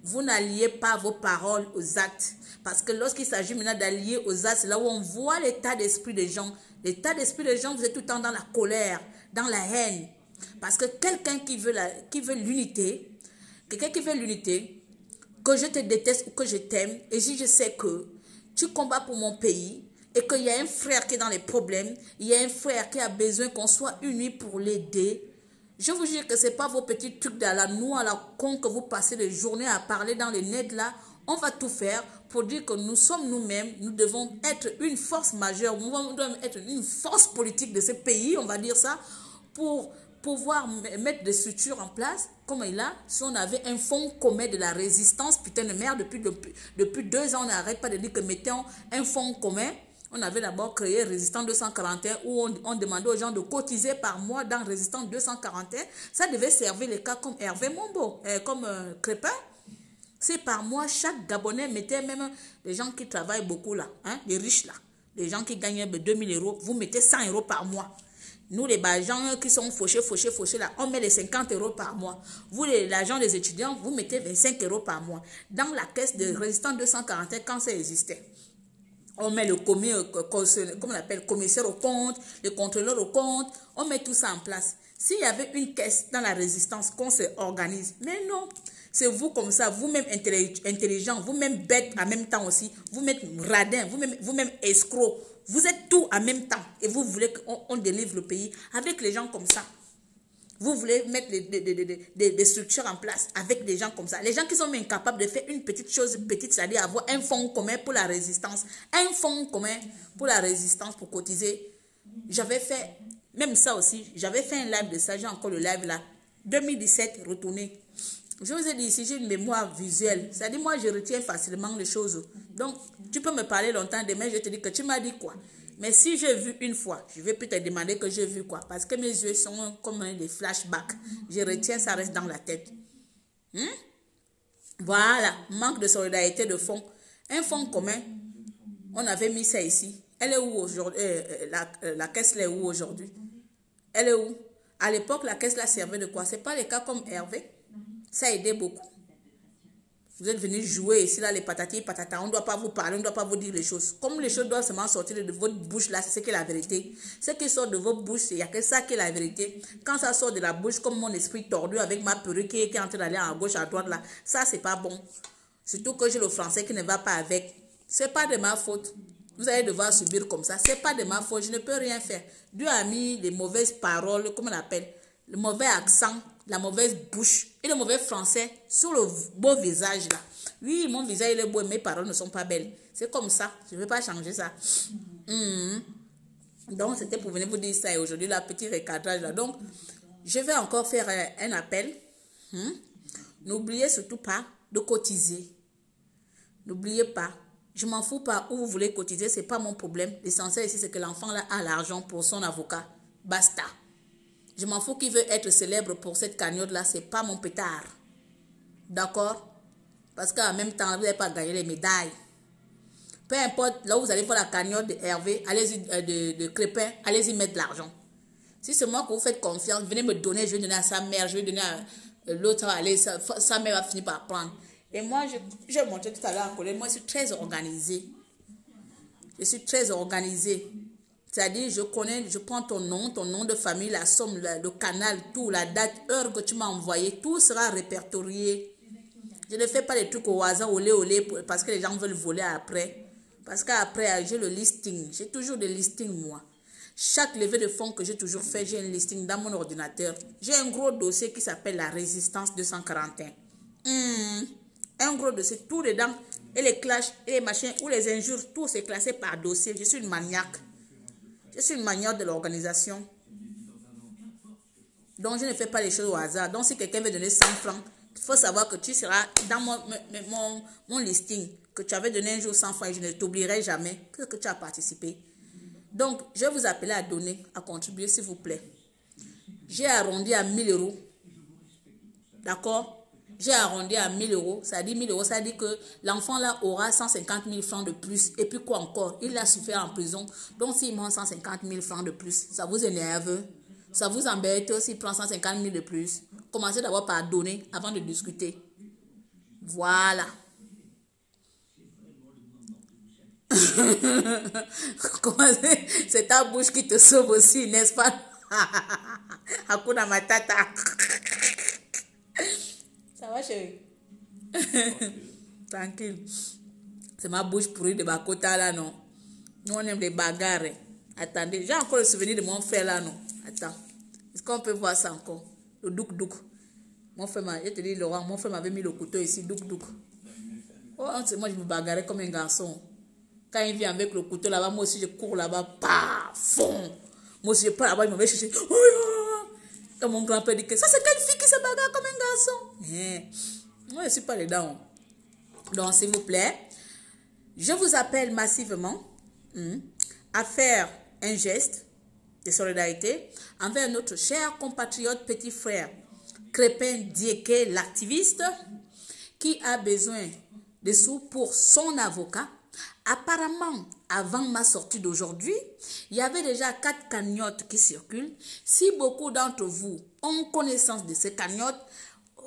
vous n'alliez pas vos paroles aux actes. Parce que lorsqu'il s'agit maintenant d'allier aux actes, c'est là où on voit l'état d'esprit des gens. L'état d'esprit des gens, vous êtes tout le temps dans la colère, dans la haine. Parce que quelqu'un qui veut l'unité, que je te déteste ou que je t'aime, et si je sais que tu combats pour mon pays, et qu'il y a un frère qui est dans les problèmes, il y a un frère qui a besoin qu'on soit unis pour l'aider, je vous jure que ce n'est pas vos petits trucs de la noix à la con que vous passez les journées à parler dans les nets là. On va tout faire pour dire que nous sommes nous-mêmes, nous devons être une force majeure, nous devons être une force politique de ce pays, on va dire ça, pour pouvoir mettre des structures en place, comme il a, si on avait un fonds commun de la résistance, putain de merde, depuis 2 ans, on n'arrête pas de dire que mettons un fonds commun. On avait d'abord créé Résistant 241 où on demandait aux gens de cotiser par mois dans Résistant 241. Ça devait servir les cas comme Hervé Mombo, comme Crépin. C'est par mois, chaque Gabonais mettait même les gens qui travaillent beaucoup là, hein, les riches là, les gens qui gagnent 2000 euros, vous mettez 100 euros par mois. Nous, les gens qui sont fauchés là, on met les 50 euros par mois. Vous, l'agent des étudiants, vous mettez 25 euros par mois. Dans la caisse de Résistant 241, quand ça existait. On met le commissaire au compte, le contrôleur au compte, on met tout ça en place. S'il y avait une caisse dans la résistance, qu'on se organise, mais non, c'est vous comme ça, vous-même intelligent, vous-même bête en même temps aussi, vous-même radin, vous-même escroc, vous êtes tout en même temps et vous voulez qu'on délivre le pays avec les gens comme ça. Vous voulez mettre des structures en place avec des gens comme ça. Les gens qui sont incapables de faire une petite chose, c'est-à-dire avoir un fonds commun pour la résistance. Un fonds commun pour la résistance, pour cotiser. J'avais fait, même ça aussi, j'avais fait un live de ça, j'ai encore le live là. 2017, retourné. Je vous ai dit ici, j'ai une mémoire visuelle. C'est-à-dire, moi, je retiens facilement les choses. Donc, tu peux me parler longtemps, demain, je te dis que tu m'as dit quoi. Mais si j'ai vu une fois, je vais plus te demander que j'ai vu quoi. Parce que mes yeux sont comme des flashbacks. Je retiens, ça reste dans la tête. Voilà, manque de solidarité de fonds. Un fonds commun, on avait mis ça ici. Elle est où aujourd'hui? La caisse, elle est où aujourd'hui? Elle est où? À l'époque, la caisse là servait de quoi? C'est pas les cas comme Hervé. Ça a aidé beaucoup. Vous êtes venus jouer ici, là, les patati, patata. On ne doit pas vous parler, on ne doit pas vous dire les choses. Comme les choses doivent seulement sortir de votre bouche, là, c'est ce qui est la vérité. Ce qui sort de votre bouche, il n'y a que ça qui est la vérité. Quand ça sort de la bouche, comme mon esprit tordu avec ma perruque qui est en train d'aller à gauche, à droite, là, ça, c'est pas bon. Surtout que j'ai le français qui ne va pas avec. C'est pas de ma faute. Vous allez devoir subir comme ça. C'est pas de ma faute, je ne peux rien faire. Dieu a mis les mauvaises paroles, comment on appelle, le mauvais accent, la mauvaise bouche et le mauvais français sur le beau visage là. Oui, mon visage il est beau, mes paroles ne sont pas belles. C'est comme ça, je ne vais pas changer ça. Donc, c'était pour venir vous dire ça. Et aujourd'hui, la petit recadrage là. Donc, je vais encore faire un appel. N'oubliez surtout pas de cotiser. N'oubliez pas. Je m'en fous pas où vous voulez cotiser, c'est pas mon problème. L'essentiel ici, c'est que l'enfant là a l'argent pour son avocat. Basta. Je m'en fous qu'il veut être célèbre pour cette cagnotte-là. C'est pas mon pétard. D'accord? Parce qu'en même temps, vous n'allez pas gagner les médailles. Peu importe, là où vous allez voir la cagnotte de Hervé, allez-y, de Crépin, allez-y mettre de l'argent. Si c'est moi que vous faites confiance, venez me donner, je vais donner à sa mère, je vais donner à l'autre, allez, sa mère va finir par prendre. Et moi, je vais montrer tout à l'heure à Colette, moi je suis très organisée. Je suis très organisée. C'est-à-dire, je prends ton nom de famille, la somme, le canal, tout, la date, heure que tu m'as envoyé, tout sera répertorié. Je ne fais pas les trucs au hasard, olé, parce que les gens veulent voler après. Parce qu'après, j'ai le listing. J'ai toujours des listings, moi. Chaque levée de fonds que j'ai toujours fait, j'ai un listing dans mon ordinateur. J'ai un gros dossier qui s'appelle la résistance 241. Un gros dossier, tout dedans. Et les clashs, et les machins, ou les injures, tout c'est classé par dossier. Je suis une maniaque. Je suis une maniaque de l'organisation. Donc, je ne fais pas les choses au hasard. Donc, si quelqu'un veut donner 100 francs, il faut savoir que tu seras dans mon listing, que tu avais donné un jour 100 francs et je ne t'oublierai jamais que tu as participé. Donc, je vais vous appeler à donner, à contribuer, s'il vous plaît. J'ai arrondi à 1000 euros. D'accord? J'ai arrondi à 1000 euros. Ça dit 1000 euros, ça dit que l'enfant là aura 150 000 francs de plus. Et puis quoi encore? Il a souffert en prison. Donc, s'il manque 150 000 francs de plus, ça vous énerve? Ça vous embête s'il prend 150 000 de plus? Commencez d'abord par donner avant de discuter. Voilà. C'est ta bouche qui te sauve aussi, n'est-ce pas? Hakuna Matata. Ça va, chérie? Tranquille. C'est ma bouche pourrie de Bakota là, non? Nous, on aime les bagarres. Attendez, j'ai encore le souvenir de mon frère là, non? Attends. Est-ce qu'on peut voir ça encore? Le douk-douk. Mon frère je te dis, Laurent, mon frère m'avait mis le couteau ici, douk-douk. Oh, moi, je me bagarrais comme un garçon. Quand il vient avec le couteau là-bas, moi aussi, je cours là-bas, paf, fond. Moi aussi, je pars là-bas, il m'avait cherché. Quand mon grand-père dit que ça, c'est quelle fille qui se bagarre comme un garçon? Moi, je ne suis pas dedans. Donc, s'il vous plaît, je vous appelle massivement à faire un geste de solidarité envers notre cher compatriote petit frère Crépin Diéké, l'activiste, qui a besoin de sous pour son avocat. Apparemment, avant ma sortie d'aujourd'hui, il y avait déjà 4 cagnottes qui circulent. Si beaucoup d'entre vous ont connaissance de ces cagnottes,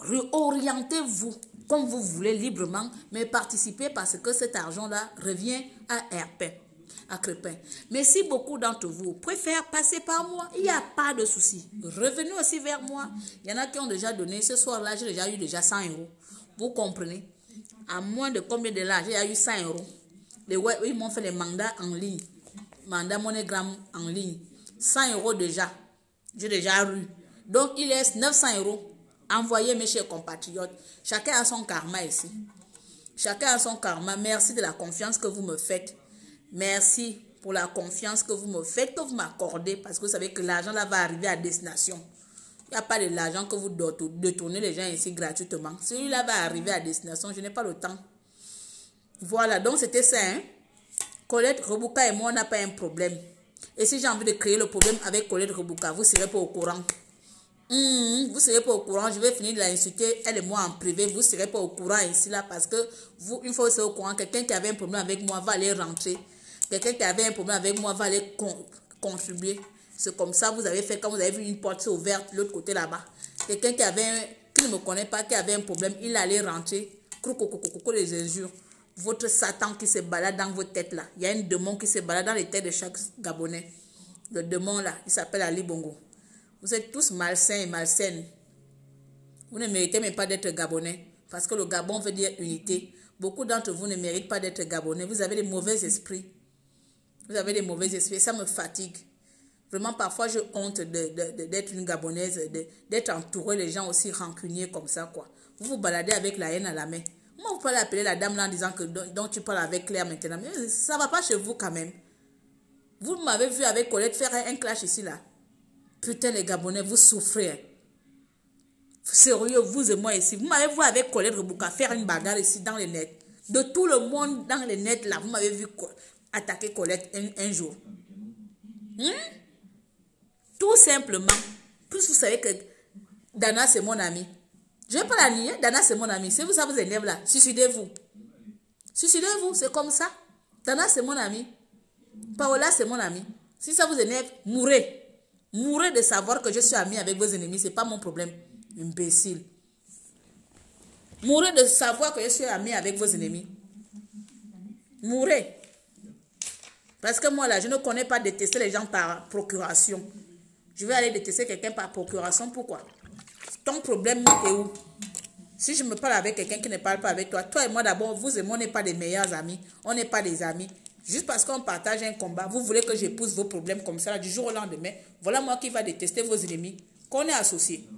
réorientez-vous comme vous voulez librement, mais participez parce que cet argent-là revient à Crépin. Mais si beaucoup d'entre vous préfèrent passer par moi, il n'y a pas de souci. Revenez aussi vers moi. Il y en a qui ont déjà donné. Ce soir-là, j'ai déjà eu 100 euros. Vous comprenez? À moins de combien de là, j'ai eu 100 euros. Ils m'ont fait les mandats en ligne. Mandat MoneyGram en ligne. 100 euros déjà. J'ai déjà eu. Donc, il reste 900 euros. Envoyez mes chers compatriotes. Chacun a son karma ici. Chacun a son karma. Merci de la confiance que vous me faites. Merci pour la confiance que vous me faites, que vous m'accordez. Parce que vous savez que l'argent là va arriver à destination. Il n'y a pas de l'argent que vous détournez les gens ici gratuitement. Celui-là va arriver à destination. Je n'ai pas le temps. Voilà, donc c'était ça. Colette Rebouka et moi, on n'a pas un problème. Et si j'ai envie de créer le problème avec Colette Rebouka, vous ne serez pas au courant. Vous ne serez pas au courant. Je vais finir de l'insulter, elle et moi en privé. Vous ne serez pas au courant ici, là, parce que vous, une fois que vous serez au courant, quelqu'un qui avait un problème avec moi va aller rentrer. Quelqu'un qui avait un problème avec moi va aller contribuer. C'est comme ça, vous avez fait quand vous avez vu une porte ouverte de l'autre côté là-bas. Quelqu'un qui ne me connaît pas, qui avait un problème, il allait rentrer. Les injures. Votre Satan qui se balade dans vos têtes là. Il y a un démon qui se balade dans les têtes de chaque Gabonais. Le démon là, il s'appelle Ali Bongo. Vous êtes tous malsains et malsaines. Vous ne méritez même pas d'être Gabonais. Parce que le Gabon veut dire unité. Beaucoup d'entre vous ne méritent pas d'être Gabonais. Vous avez des mauvais esprits. Vous avez des mauvais esprits. Ça me fatigue. Vraiment, parfois, j'ai honte d'être une Gabonaise, d'être entouré les gens aussi rancuniers comme ça, quoi. Vous vous baladez avec la haine à la main. Moi, vous pouvez appeler la dame là en disant que donc tu parles avec Claire maintenant. Mais ça ne va pas chez vous quand même. Vous m'avez vu avec Colette faire un clash ici là. Putain, les Gabonais, vous souffrez. Sérieux, vous et moi ici. Vous m'avez vu avec Colette Rebouka faire une bagarre ici dans les nets. De tout le monde dans les nets là, vous m'avez vu attaquer Colette un jour. Tout simplement. Plus vous savez que Dana c'est mon ami. Je ne vais pas la nier, Dana c'est mon ami. Si ça vous énerve là, suicidez-vous. Suicidez-vous, c'est comme ça. Dana c'est mon ami. Paola c'est mon ami. Si ça vous énerve, mourrez. Mourrez de savoir que je suis ami avec vos ennemis, ce n'est pas mon problème. Imbécile. Mourrez de savoir que je suis ami avec vos ennemis. Mourrez. Parce que moi là, je ne connais pas détester les gens par procuration. Je vais aller détester quelqu'un par procuration, pourquoi? Ton problème est où? Si je me parle avec quelqu'un qui ne parle pas avec toi, toi et moi d'abord, vous et moi, on n'est pas des meilleurs amis. On n'est pas des amis. Juste parce qu'on partage un combat, vous voulez que j'épouse vos problèmes comme ça, là, du jour au lendemain. Voilà moi qui va détester vos ennemis. Qu'on est associés.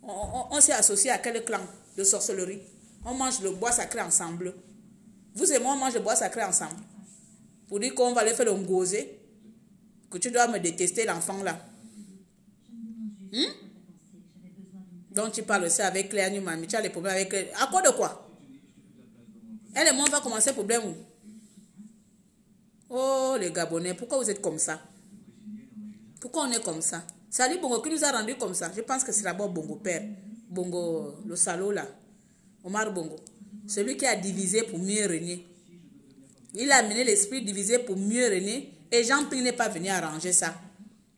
On s'est associé à quel clan de sorcellerie? On mange le bois sacré ensemble. Vous et moi, on mange le bois sacré ensemble. Pour dire qu'on va aller faire le ngosé, que tu dois me détester l'enfant là. Donc tu parles aussi avec Claire Newman, mais tu as les problèmes avec Claire. À quoi de quoi? Elle et moi, on va commencer le problème où? Oh les Gabonais, pourquoi vous êtes comme ça? Pourquoi on est comme ça? C'est Ali Bongo qui nous a rendu comme ça. Je pense que c'est d'abord Bongo père. Bongo, le salaud là. Omar Bongo. Celui qui a divisé pour mieux régner. Il a amené l'esprit divisé pour mieux régner. Et Jean-Pierre n'est pas venu arranger ça.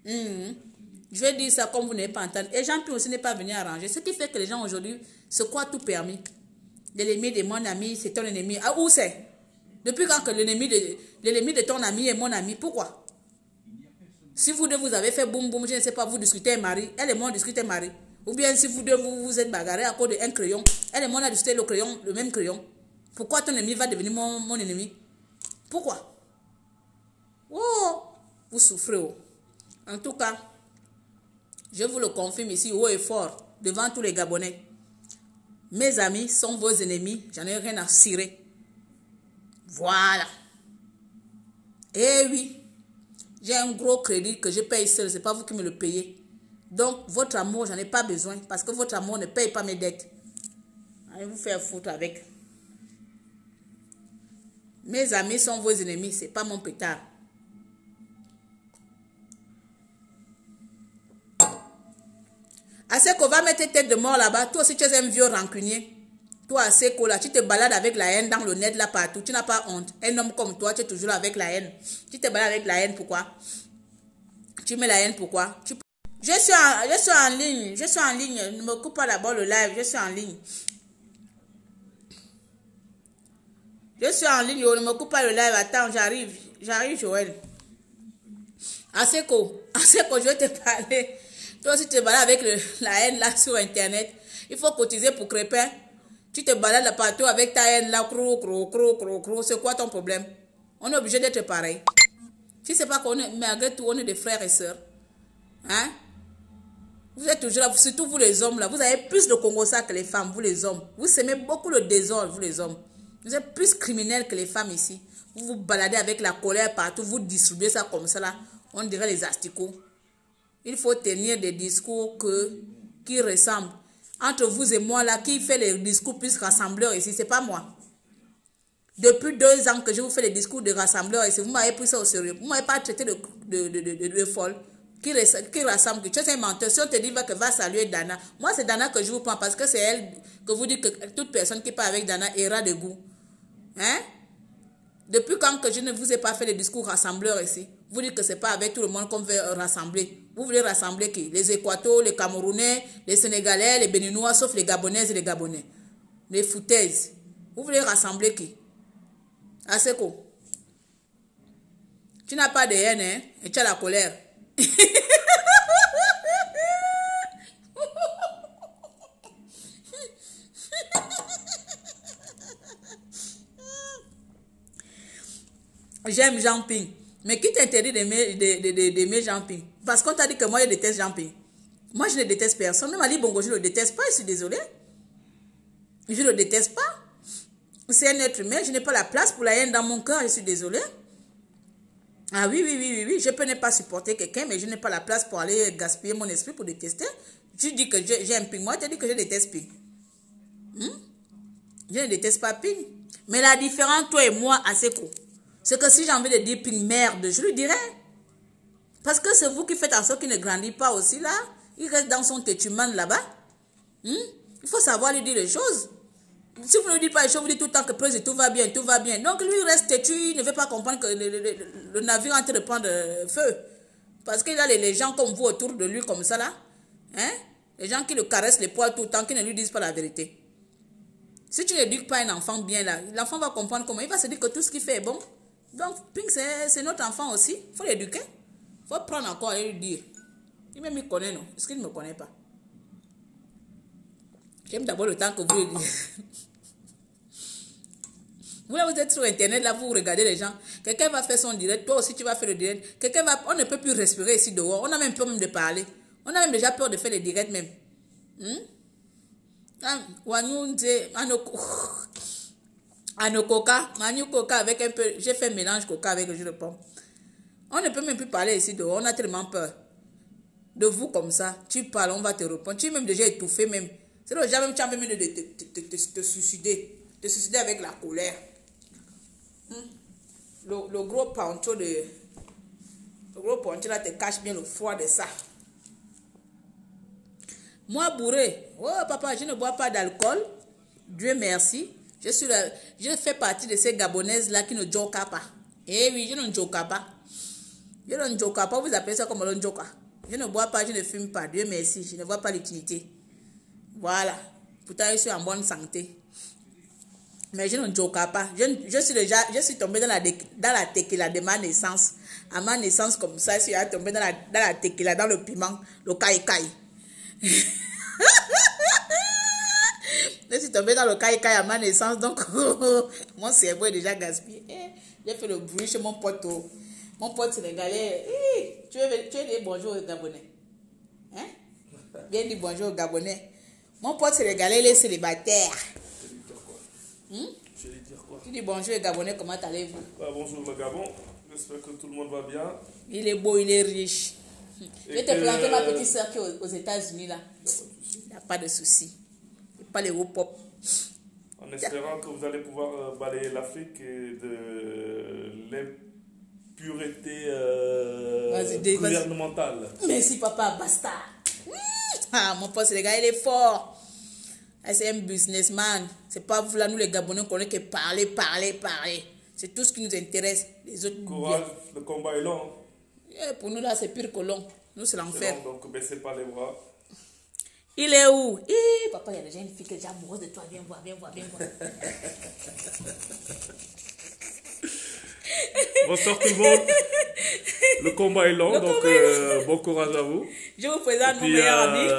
Je vais dire ça comme vous n'avez pas entendu. Et Jean-Pierre aussi n'est pas venu arranger. Ce qui fait que les gens aujourd'hui se croient tout permis. L'ennemi de mon ami, c'est ton ennemi. Ah, où c'est? Depuis quand que l'ennemi de ton ami est mon ami? Pourquoi? Si vous deux, vous avez fait boum boum, je ne sais pas, vous discutez un mari, elle et moi on discute un mari. Ou bien si vous deux, vous êtes bagarrés à cause d'un crayon, elle et moi on a discuté le crayon, le même crayon. Pourquoi ton ennemi va devenir mon ennemi? Pourquoi? Oh, vous souffrez. Oh. En tout cas, je vous le confirme ici haut et fort, devant tous les Gabonais. Mes amis sont vos ennemis, j'en ai rien à cirer. Voilà. Eh oui, j'ai un gros crédit que je paye seul, c'est pas vous qui me le payez. Donc, votre amour, j'en ai pas besoin, parce que votre amour ne paye pas mes dettes. Allez vous faire foutre avec. Mes amis sont vos ennemis, c'est pas mon pétard. Aseko va mettre tête de mort là-bas. Toi aussi, tu es un vieux rancunier. Toi, Aseko, là, tu te balades avec la haine dans le net là partout. Tu n'as pas honte. Un homme comme toi, tu es toujours avec la haine. Tu te balades avec la haine, pourquoi? Tu mets la haine, pourquoi? Je suis en ligne. Je suis en ligne. Ne me coupe pas d'abord le live. Je suis en ligne. Je suis en ligne. Ne me coupe pas le live. Attends, j'arrive. J'arrive, Joël. Aseko, je vais te parler. Toi aussi, tu te balades avec la haine là sur Internet. Il faut cotiser pour crépin. Tu te balades là partout avec ta haine là. C'est quoi ton problème? On est obligé d'être pareil. Si c'est pas qu'on est, malgré tout, on est des frères et sœurs. Hein? Vous êtes toujours là, surtout vous les hommes là. Vous avez plus de Congossa que les femmes, vous les hommes. Vous aimez beaucoup le désordre, vous les hommes. Vous êtes plus criminels que les femmes ici. Vous vous baladez avec la colère partout. Vous distribuez ça comme ça là. On dirait les asticots. Il faut tenir des discours qui ressemblent. Entre vous et moi, là, qui fait les discours plus rassembleurs ici, c'est pas moi. Depuis 2 ans que je vous fais les discours de rassembleurs ici, vous m'avez pris ça au sérieux. Vous ne m'avez pas traité de folle. Qui rassemble. Tu es un menteur. Si on te dit que va saluer Dana, moi c'est Dana que je vous prends parce que c'est elle que vous dites que toute personne qui part avec Dana ira de goût. Hein? Depuis quand que je ne vous ai pas fait les discours rassembleurs ici? Vous dites que c'est pas avec tout le monde qu'on veut rassembler. Vous voulez rassembler qui? Les Équatos, les Camerounais, les Sénégalais, les Béninois, sauf les Gabonaises et les Gabonais. Les Foutaises. Vous voulez rassembler qui? Aseko. Tu n'as pas de haine, hein? Et tu as la colère. J'aime Jean-Ping. Mais qui t'interdit d'aimer Jean-Ping? Parce qu'on t'a dit que moi je déteste Jean-Ping. Moi je ne déteste personne. Même Ali Bongo, je ne le déteste pas, je suis désolée. Je ne le déteste pas. C'est un être humain, je n'ai pas la place pour la haine dans mon cœur, je suis désolée. Ah oui, je peux ne pas supporter quelqu'un, mais je n'ai pas la place pour aller gaspiller mon esprit pour détester. Tu dis que j'aime Ping, moi tu dis que je déteste Ping. Je ne déteste pas Ping. Mais la différence, toi et moi, Aseko, c'est que si j'ai envie de dire Ping merde, je lui dirais. Parce que c'est vous qui faites en sorte qu'il ne grandit pas aussi là. Il reste dans son têtuman là-bas. Il faut savoir lui dire les choses. Si vous ne lui dites pas les choses, vous dites tout le temps que tout va bien, tout va bien. Donc lui il reste têtu, il ne veut pas comprendre que le navire est en train de prendre feu. Parce qu'il a les gens comme vous autour de lui comme ça là. Hein? Les gens qui le caressent les poils tout le temps, qui ne lui disent pas la vérité. Si tu n'éduques pas un enfant bien là, l'enfant va comprendre comment. Il va se dire que tout ce qu'il fait est bon. Donc Ping c'est notre enfant aussi. Il faut l'éduquer. Il faut prendre encore et lui dire. Il même il connaît non? Est-ce qu'il ne me connaît pas? J'aime d'abord le temps que vous... Vous êtes sur Internet, là, vous regardez les gens. Quelqu'un va faire son direct, toi aussi tu vas faire le direct. On ne peut plus respirer ici dehors. On a même peur même de parler. On a même déjà peur de faire les directs même. Coca avec un peu... J'ai fait un mélange coca avec le jus de pomme. On ne peut même plus parler ici dehors. On a tellement peur de vous comme ça. Tu parles, on va te répondre. Tu es même déjà étouffé même. C'est le genre même tu as même de te suicider. Te suicider avec la colère. Le gros poncho là te cache bien le froid de ça. Moi bourré, oh papa, je ne bois pas d'alcool. Dieu merci. Je fais partie de ces Gabonaises là qui ne joquent pas. Eh oui, je ne joque pas. Je ne joque pas, vous appelez ça comme un joke. Je ne bois pas, je ne fume pas. Dieu merci, je ne vois pas l'utilité. Voilà. Pourtant, je suis en bonne santé. Mais je ne joue pas. Je suis tombée dans la tequila de ma naissance. À ma naissance, comme ça, je suis tombée dans la tequila, dans le piment, le kai-kai. Je suis tombée dans le kai-kai à ma naissance, donc mon cerveau est déjà gaspillé. J'ai fait le bruit chez mon pote. Mon pote sénégalais. Tu veux dire bonjour aux Gabonais? Hein? Viens dire bonjour aux Gabonais. Mon pote sénégalais, il est célibataire. Je vais dire quoi? Tu dis bonjour les Gabonais, comment allez-vous? Bonjour le Gabon, j'espère que tout le monde va bien. Il est beau, il est riche. Je vais te planter ma petite soeur qui est aux États-Unis là. Il n'y a pas de souci. Pas les hauts pop. En espérant que vous allez pouvoir balayer l'Afrique de l'impureté gouvernementale. Merci papa, basta. Mon pote, c'est le gars, il est fort. C'est un businessman. C'est pas vous là, nous les Gabonais, on connaît que parler. C'est tout ce qui nous intéresse. Les autres. Courage, le combat est long. Pour nous là, c'est pire que long. Nous, c'est l'enfer. Donc, baissez pas les bras. Il est où? Papa, il y a déjà une fille qui est déjà amoureuse de toi. Viens voir. Bonsoir tout le monde. Le combat est long, bon courage à vous. Je vous présente mon meilleur ami.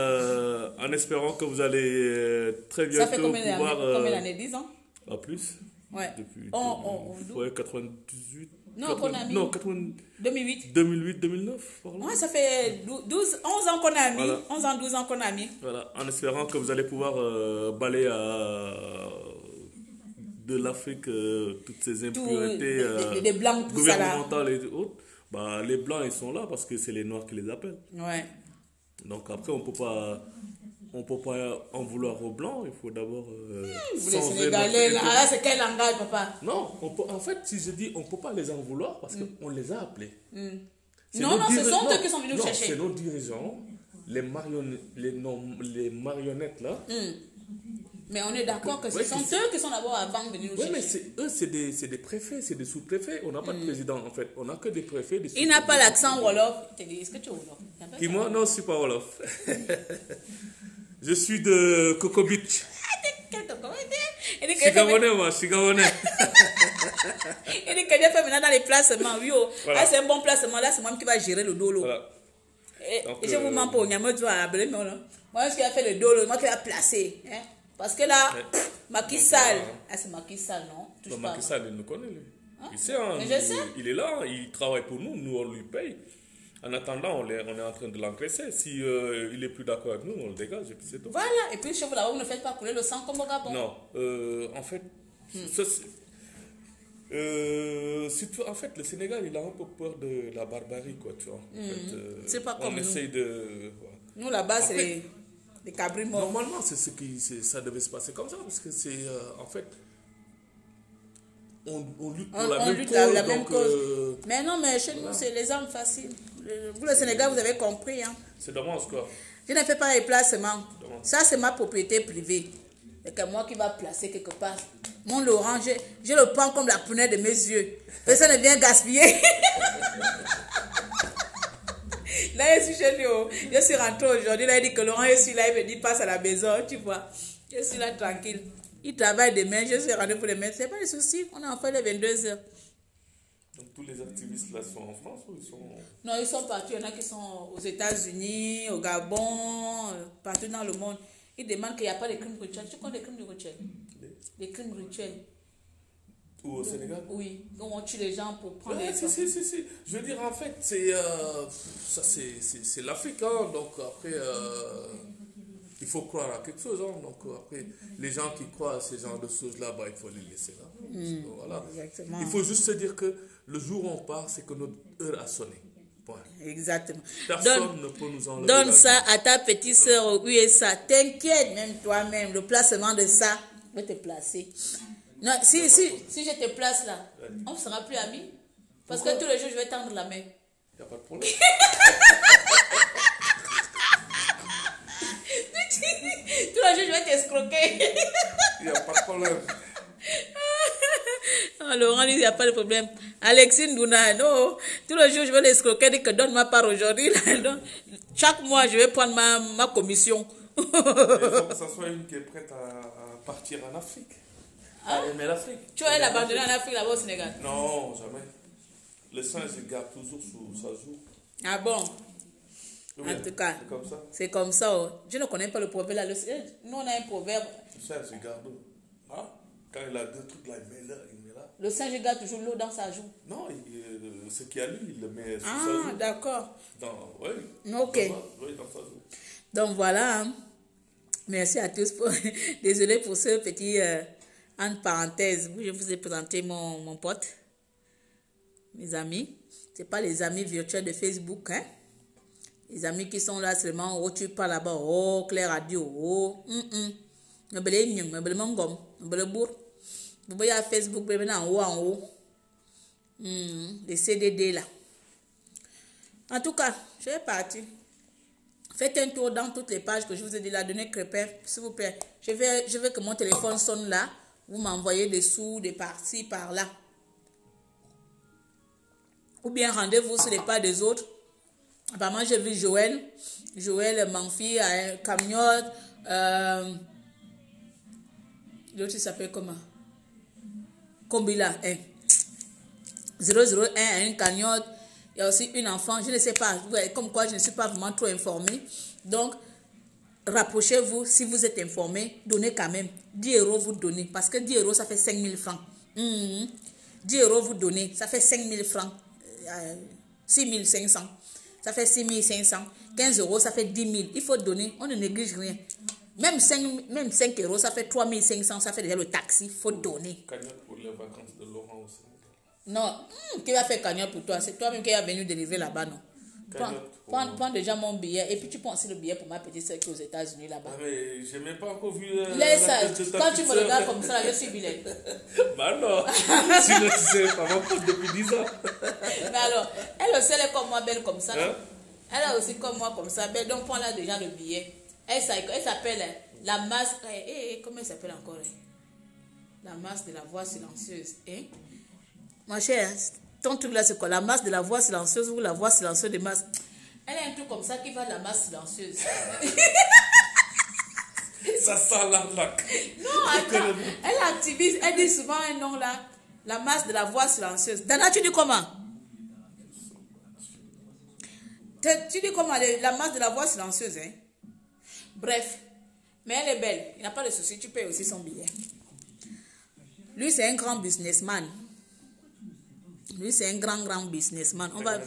En espérant que vous allez très bientôt Ça fait combien d'années? 10 ans? À plus. Ouais. Depuis 98. Non, qu'on a mis. Non, 2008. 2008-2009. Ouais, ça fait 11 ans qu'on a mis. Voilà. 11 ans, 12 ans qu'on a mis. Voilà, en espérant que vous allez pouvoir balayer de l'Afrique toutes ces impuretés les blancs, tout gouvernementales et autres. Bah, les blancs, ils sont là parce que c'est les noirs qui les appellent. Ouais. Donc après, on peut pas en vouloir aux blancs. Il faut d'abord vous les Sénégalais, là, c'est quel langage, papa? Non, en fait, si je dis on peut pas les en vouloir parce qu'on les a appelés. Non, ce sont eux qui sont venus nous chercher. C'est nos dirigeants, les marionnettes là. Mais on est d'accord que ce sont eux qui sont d'abord avant de venir nous chercher. Oui, mais c'est des préfets, c'est des sous-préfets. On n'a pas de président en fait. On n'a que des préfets. Des il n'a pas l'accent Wolof. Est-ce que tu es Wolof? Qui moi? Non, je ne suis pas Wolof. Je suis de Coco Beach. Je suis Gabonais, moi, je suis Gabonais. Il dit que j'ai fait maintenant dans les placements. Voilà. Ah, c'est un bon placement. Là, c'est moi qui va gérer le dolo. Voilà. Et je vous mens pour Nyamo Djoua à Bré, non. Moi, je qui a fait le dolo, moi qui va placer. Hein? Parce que là, Macky Sall. Ah, c'est Macky Sall, non? Macky Sall, il nous connaît, lui. Hein? Il sait, hein, mais je sais. Il est là, il travaille pour nous, nous, on lui paye. En attendant, on est en train de l'encaisser. Si il est plus d'accord avec nous, on le dégage et puis c'est tout. Voilà, et puis chez vous là-haut, vous ne faites pas couler le sang comme au Gabon. Non, en fait, en fait, le Sénégal, il a un peu peur de la barbarie, quoi, tu vois. En fait, c'est pas comme on essaye de... Voilà. Nous, là-bas, c'est les cabris morts. Normalement, ça devait se passer comme ça, parce que c'est, en fait... On lutte pour la même cause. Mais non, mais chez nous, c'est les armes faciles. Vous, le Sénégal, vous avez compris. Hein. C'est dommage, quoi. Je ne fais pas les placements. Ça, c'est ma propriété privée. C'est que moi qui va placer quelque part. Mon Laurent, je le prends comme la prunelle de mes yeux. Personne ne vient gaspiller. Là, je suis chez lui. Je suis rentrée aujourd'hui. Là, il dit que Laurent, je suis là. Il me dit, passe à la maison. Tu vois. Je suis là tranquille. Il travaille demain, je suis rentré pour demain. Ce n'est pas de souci, on a en fait les 22 heures. Donc tous les activistes là sont en France ou ils sont... Non, ils sont partout. Il y en a qui sont aux États-Unis, au Gabon, partout dans le monde. Ils demandent qu'il n'y a pas de crimes rituels. Tu connais les crimes rituels? Les crimes rituels. Ou au Sénégal? Oui, donc on tue les gens pour prendre les... Si. Je veux dire, en fait, c'est l'Afrique, hein, donc après... il faut croire à quelque chose, hein. Donc après, les gens qui croient à ce genre de choses-là, bah, il faut les laisser là. Voilà. Exactement. Il faut juste se dire que le jour où on part, c'est que notre heure a sonné. Point. Exactement. Personne ne peut nous enlever. Donne ça à ta petite soeur au USA. T'inquiète, même toi-même, le placement de ça, je vais te placer. Non, si je te place là, on ne sera plus amis. Parce que tous les jours, je vais tendre la main. Il n'y a pas de problème. Tous les jours, je vais t'escroquer. Il n'y a pas de problème. Laurent, il n'y a pas de problème. Alexine Douna, non. Tous les jours, je vais l'escroquer. Dit que donne ma part aujourd'hui. Chaque mois, je vais prendre ma commission. Il faut que ce soit une qui est prête à partir en Afrique. Ah, mais l'Afrique. Tu vas l'abandonner en Afrique, là-bas au Sénégal? Non, jamais. Le singe se garde toujours sous sa joue. Ah bon? Oui, En tout cas, c'est comme ça. c'est comme ça. Oh. Je ne connais pas le proverbe là. Nous, on a un proverbe. Le singe se garde. Ah, quand il a deux trucs là, il met là, il met là. Le singe garde toujours l'eau dans sa joue. Non, ce qu'il y a lui, il le met sous sa joue. Ah, d'accord. Oui. Ok. Oui, dans sa joue. Donc voilà. Hein. Merci à tous. Désolé pour ce petit entre parenthèses. Je vous ai présenté mon pote, mes amis. Ce n'est pas les amis virtuels de Facebook. Hein? Les amis qui sont là seulement. Oh, tu parles là-bas. Oh, Claire a dit. Oh. Je vous voyez à Facebook, en haut. Les CDD là. En tout cas, je vais partir. Faites un tour dans toutes les pages que je vous ai dit là. Donnez crépin, s'il vous plaît. Je veux que mon téléphone sonne là. Vous m'envoyez des sous, des par-ci, par-là. Ou bien rendez-vous sur les pas des autres. Apparemment, j'ai vu Joël. Joël, mon fils, a un camion. L'autre, il s'appelle comment? Combila. 001 a une cagnotte. Il y a aussi une enfant. Je ne sais pas. Comme quoi, je ne suis pas vraiment trop informée. Donc, rapprochez-vous si vous êtes informé. Donnez quand même. 10 euros vous donnez. Parce que 10 euros, ça fait 5 000 francs. 10 euros vous donnez. Ça fait 5 000 francs. 6 500. Ça fait 6 500. 15 euros, ça fait 10 000. Il faut donner. On ne néglige rien. Même 5 euros, ça fait 3 500. Ça fait déjà le taxi. Il faut donner. Cagnotte pour les vacances de Laurent au Sénégal. Non, qui va faire cagnotte pour toi? C'est toi-même qui es venu délivrer là-bas, non? Prends déjà mon billet et puis tu prends aussi le billet pour ma petite soeur qui est aux États-Unis là-bas. Ah, mais je n'ai même pas encore vu. Laisse ça. Quand tu me regardes comme ça, je suis vilaine. Bah non, sinon tu sais pas mon pote depuis 10 ans. Mais alors, elle aussi, elle est comme moi, belle comme ça. Hein? Elle est aussi comme moi, comme ça, belle. Donc prends là déjà le billet. Elle s'appelle la masse. Comment elle s'appelle encore? La masse de la voix silencieuse. Hein? Ma chère, ton truc là, c'est quoi? La masse de la voix silencieuse ou la voix silencieuse de masse? Elle a un truc comme ça qui va de la masse silencieuse. Ça sent l'arnaque. Non, attends. Elle activise, elle dit souvent un nom là. La masse de la voix silencieuse. Dana, tu dis comment? Tu dis comment la masse de la voix silencieuse, hein? Bref. Mais elle est belle. Il n'y a pas de souci. Tu payes aussi son billet. Lui, c'est un grand businessman. Lui, c'est un grand businessman. On va...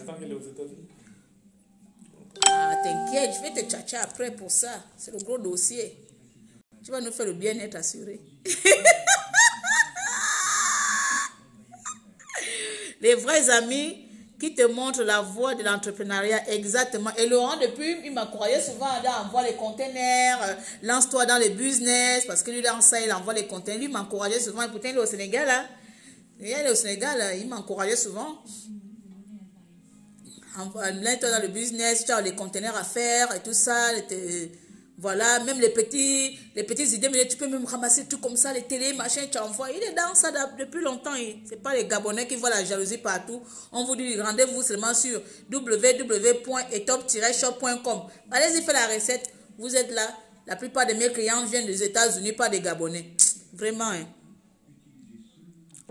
Ah, t'inquiète, je vais te tchatcher après pour ça. C'est le gros dossier. Tu vas nous faire le bien-être assuré. Les vrais amis qui te montrent la voie de l'entrepreneuriat exactement. Et Laurent, depuis, il m'encourageait souvent à envoyer les containers, lance-toi dans les business, parce que lui, dans ça, il envoie les containers. Lui, il m'encourageait souvent. Et pourtant, il est au Sénégal, là. Il est au Sénégal, il m'encourageait souvent. Mets-toi dans le business, tu as les conteneurs à faire et tout ça. Voilà, même les petites idées, mais tu peux même ramasser tout comme ça, les télés, machin, tu envoies. Il est dans ça depuis longtemps. Ce n'est pas les Gabonais qui voient la jalousie partout. On vous dit, rendez-vous seulement sur www.etop-shop.com. Allez-y, faites la recette. Vous êtes là. La plupart de mes clients viennent des États-Unis, pas des Gabonais. Vraiment, hein.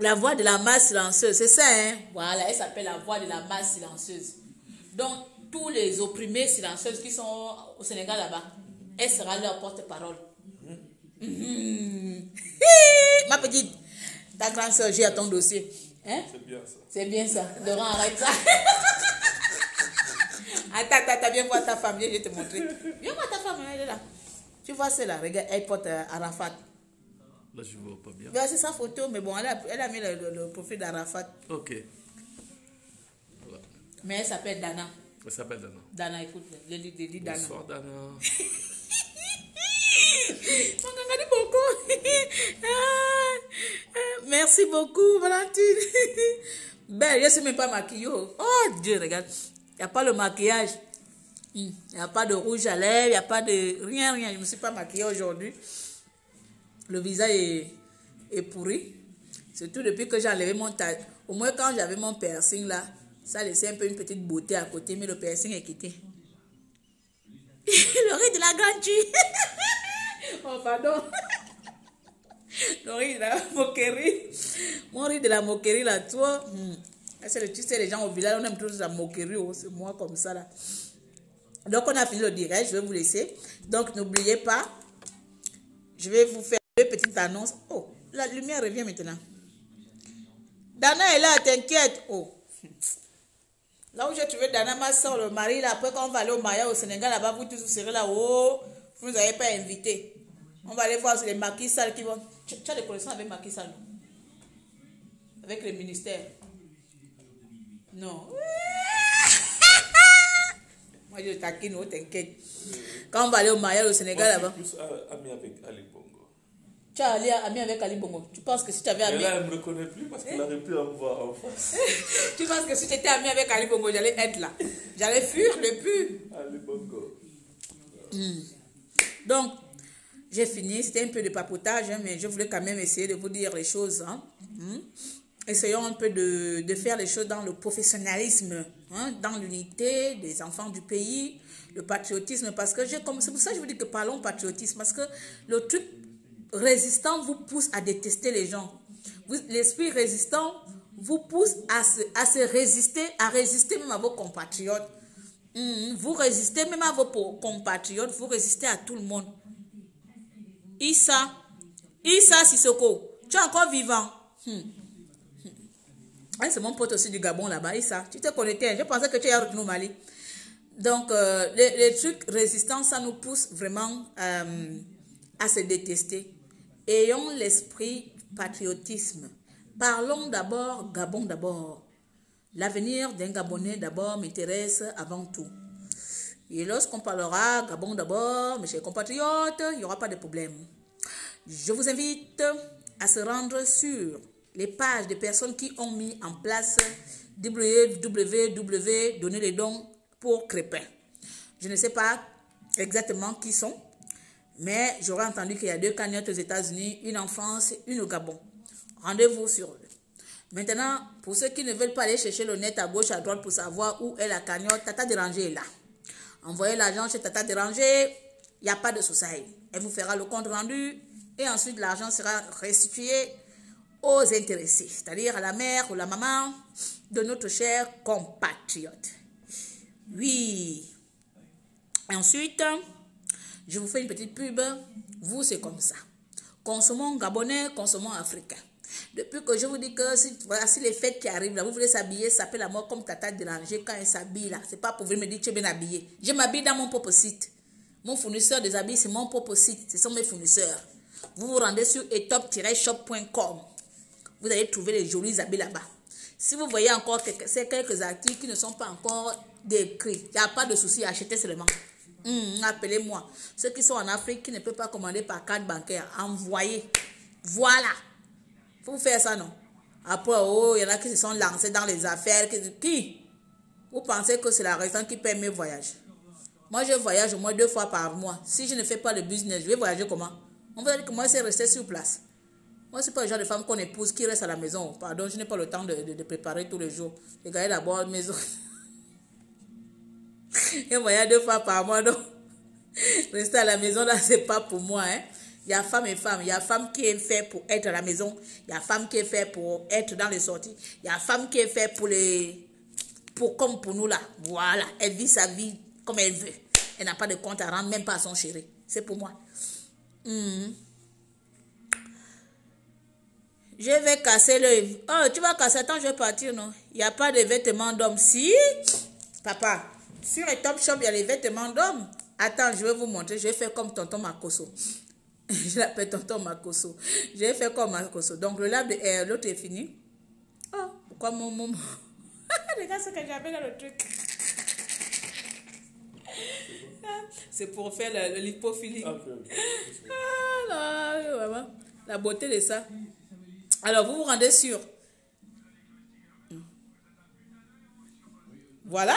La voix de la masse silencieuse, c'est ça, hein? Voilà, elle s'appelle la voix de la masse silencieuse. Donc, tous les opprimés silencieuses qui sont au Sénégal là-bas, elle sera leur porte-parole. Ma petite, ta grande soeur, j'ai à ton dossier. Hein? C'est bien ça. C'est bien ça. Laurent, arrête ça. Attends, viens voir ta femme, je vais te montrer. Viens voir ta femme, elle est là. Tu vois celle-là, regarde, elle porte Arafat. Là, je vois pas bien. C'est sa photo, mais bon, elle a mis le profil d'Arafat. Ok. Voilà. Mais elle s'appelle Dana. Elle s'appelle Dana. Dana, écoute, je dis Dana. Bonsoir, Dana. Merci beaucoup, Valentine. Belle, je ne suis même pas maquillée. Oh Dieu, regarde. Il n'y a pas le maquillage. Il n'y a pas de rouge à lèvres, il n'y a pas de rien. Je ne me suis pas maquillée aujourd'hui. Le visage est pourri. Surtout depuis que j'ai enlevé mon taille. Au moins quand j'avais mon piercing là, ça laissait un peu une petite beauté à côté, mais le piercing est quitté. Le riz de la grandue. Oh, pardon. Le riz de la moquerie. Mon riz de la moquerie, là, toi. Tu sais, les gens au village, on aime tous la moquerie. Oh, c'est moi comme ça, là. Donc, on a fini le direct. Je vais vous laisser. Donc, n'oubliez pas. Je vais vous faire deux petites annonces. Oh, la lumière revient maintenant. Dana est là, t'inquiète. Oh. Là où j'ai trouvé Dana, ma soeur, le mari, là, après quand on va aller au mariage au Sénégal, là-bas, vous tous serez là, oh, vous ne nous avez pas invité. On va aller voir les Macky Sall qui vont... Tu as des connaissances avec Macky Sall? Avec le ministère? Non. Moi, je taquine, oh, t'inquiète. Quand on va aller au mariage au Sénégal, là-bas... Je suis plus ami avec Ali Bongo. Tu as allé ami avec Ali Bongo. Tu penses que si tu avais ami... Mais là, elle ne me reconnaît plus parce qu'elle n'arrive plus à me voir en face. Tu penses que si tu étais ami avec Ali Bongo, j'allais être là. J'allais fuir depuis. Ali Bongo. Donc, j'ai fini. C'était un peu de papotage, hein, mais je voulais quand même essayer de vous dire les choses. Hein. Essayons un peu de faire les choses dans le professionnalisme, hein, dans l'unité des enfants du pays, le patriotisme. Parce que c'est pour ça que je vous dis que parlons patriotisme. Parce que le truc résistant vous pousse à détester les gens. L'esprit résistant vous pousse à se résister, à résister même à vos compatriotes. Vous résistez même à vos compatriotes, vous résistez à tout le monde. Issa Sissoko, tu es encore vivant. C'est mon pote aussi du Gabon là-bas, Issa. Tu t'es connecté, je pensais que tu es retourné au Mali. Donc, les trucs résistants, ça nous pousse vraiment à se détester. Ayons l'esprit patriotisme. Parlons d'abord, Gabon d'abord. L'avenir d'un Gabonais d'abord m'intéresse avant tout. Et lorsqu'on parlera Gabon d'abord, mes chers compatriotes, il n'y aura pas de problème. Je vous invite à se rendre sur les pages des personnes qui ont mis en place www, donner les dons pour Crépin. Je ne sais pas exactement qui sont. Mais j'aurais entendu qu'il y a 2 cagnottes aux États-Unis, une en France, une au Gabon. Rendez-vous sur eux. Maintenant, pour ceux qui ne veulent pas aller chercher le net à gauche, à droite pour savoir où est la cagnotte, Tata Dérangé est là. Envoyez l'argent chez Tata Dérangé, il n'y a pas de souci. Elle vous fera le compte rendu et ensuite l'argent sera restitué aux intéressés, c'est-à-dire à la mère ou la maman de notre cher compatriote. Oui. Et ensuite... je vous fais une petite pub. Vous, c'est comme ça. Consommons gabonais, consommons africain. Depuis que je vous dis que si les fêtes qui arrivent, là, vous voulez s'habiller, ça s'appelle la mort comme Tata Dérangé quand elle s'habille là. C'est pas pour venir me dire que tu es bien habillé. Je m'habille dans mon propre site. Mon fournisseur des habits, c'est mon propre site. Ce sont mes fournisseurs. Vous vous rendez sur etop-shop.com. Vous allez trouver les jolis habits là-bas. Si vous voyez encore quelques articles qui ne sont pas encore décrits, il n'y a pas de souci, achetez seulement. Appelez-moi. Ceux qui sont en Afrique, qui ne peuvent pas commander par carte bancaire, envoyez. Voilà. Faut faire ça, non? Après, oh, il y en a qui se sont lancés dans les affaires. Qui? Vous pensez que c'est la raison qui paie mes voyages? Moi, je voyage au moins 2 fois par mois. Si je ne fais pas le business, je vais voyager comment? On va dire que moi, c'est rester sur place. Moi, c'est pas le genre de femme qu'on épouse qui reste à la maison. Pardon, je n'ai pas le temps de préparer tous les jours. Regardez d'abord maison. Et voyage 2 fois par mois, donc rester à la maison, là, c'est pas pour moi. Hein. Il y a femme et femme. Il y a femme qui est faite pour être à la maison. Il y a femme qui est faite pour être dans les sorties. Il y a femme qui est faite comme pour nous, là. Voilà. Elle vit sa vie comme elle veut. Elle n'a pas de compte à rendre, même pas à son chéri. C'est pour moi. Je vais casser l'œil. Oh, tu vas casser. Attends, je vais partir, non? Il n'y a pas de vêtements d'homme. Si, papa, sur les Top Shop, il y a les vêtements d'homme. Attends, je vais vous montrer. Je vais faire comme tonton Makoso. Je l'appelle tonton Makoso. Je vais faire comme Makoso. Donc, le lave de air, l'autre est fini. Oh, pourquoi mon... Regarde ce que j'avais dans le truc. C'est pour faire le lipophilie. Ah, là, vraiment. La beauté de ça. Alors, vous vous rendez sur... Voilà.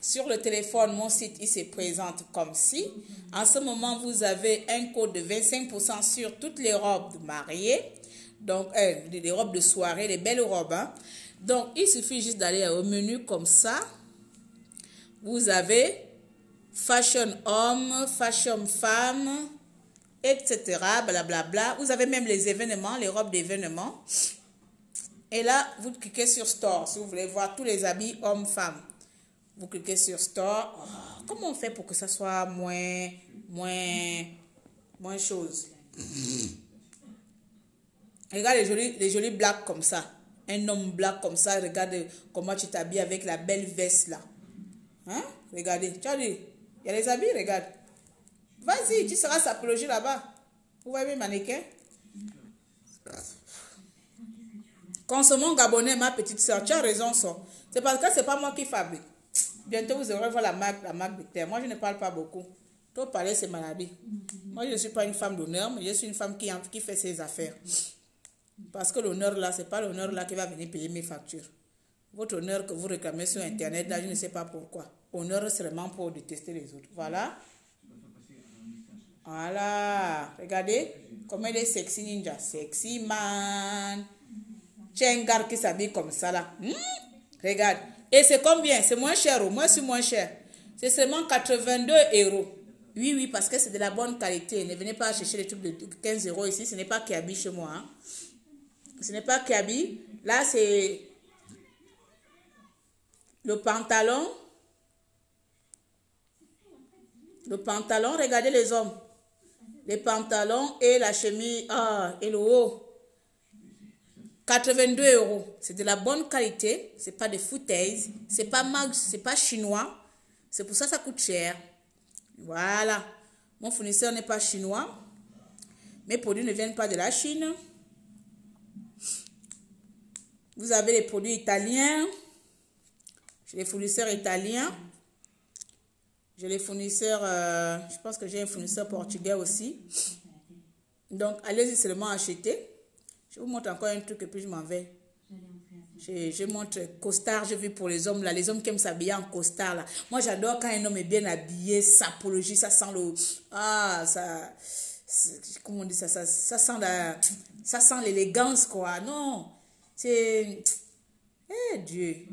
Sur le téléphone, mon site, il se présente comme ci. En ce moment, vous avez un code de 25% sur toutes les robes de mariée. Donc, les robes de soirée, les belles robes. Hein. Donc, il suffit juste d'aller au menu comme ça. Vous avez Fashion Homme, Fashion Femme etc. Blablabla. Vous avez même les événements, les robes d'événements. Et là, vous cliquez sur Store si vous voulez voir tous les habits hommes-femmes. Vous cliquez sur Store. Oh, comment on fait pour que ça soit moins chose? Regarde les jolis blacks comme ça. Un homme black comme ça. Regarde comment tu t'habilles avec la belle veste là. Hein? Regardez. Tu as dit, il y a les habits, regarde. Vas-y, tu seras sapologie là-bas. Vous voyez mes mannequins? Consommons gabonais, ma petite soeur. Tu as raison, ça. C'est parce que c'est pas moi qui fabrique. Bientôt, vous aurez voir la marque de terre. Moi, je ne parle pas beaucoup. Trop parler, c'est maladie. Moi, je ne suis pas une femme d'honneur, mais je suis une femme qui fait ses affaires. Parce que l'honneur là, c'est pas l'honneur là qui va venir payer mes factures. Votre honneur que vous réclamez sur Internet, là, je ne sais pas pourquoi. Honneur seulement pour détester les autres. Voilà. Voilà. Regardez comment il est sexy, ninja. Sexy man. Tiens, un gars qui s'habille comme ça là. Regarde. Et c'est combien? C'est moins cher. Moi, c'est moins cher. C'est seulement 82 €. Oui, parce que c'est de la bonne qualité. Ne venez pas chercher les trucs de 15 € ici. Ce n'est pas Kiabi chez moi. Hein. Ce n'est pas Kiabi. Là, c'est le pantalon. Le pantalon, regardez les hommes. Les pantalons et la chemise. Ah, et le haut. 82 €. C'est de la bonne qualité. C'est pas de foutaise. C'est pas mag, c'est pas chinois. C'est pour ça que ça coûte cher. Voilà. Mon fournisseur n'est pas chinois. Mes produits ne viennent pas de la Chine. Vous avez les produits italiens. J'ai les fournisseurs italiens. J'ai les fournisseurs, je pense que j'ai un fournisseur portugais aussi. Donc, allez-y seulement acheter. Je vous montre encore un truc et puis je m'en vais. Je montre costard, j'ai vu pour les hommes là, les hommes qui aiment s'habiller en costard là. Moi j'adore quand un homme est bien habillé, sapologie, ça sent le... Ah, ça... Comment on dit ça? Ça sent l'élégance quoi. Non, c'est... Eh Dieu.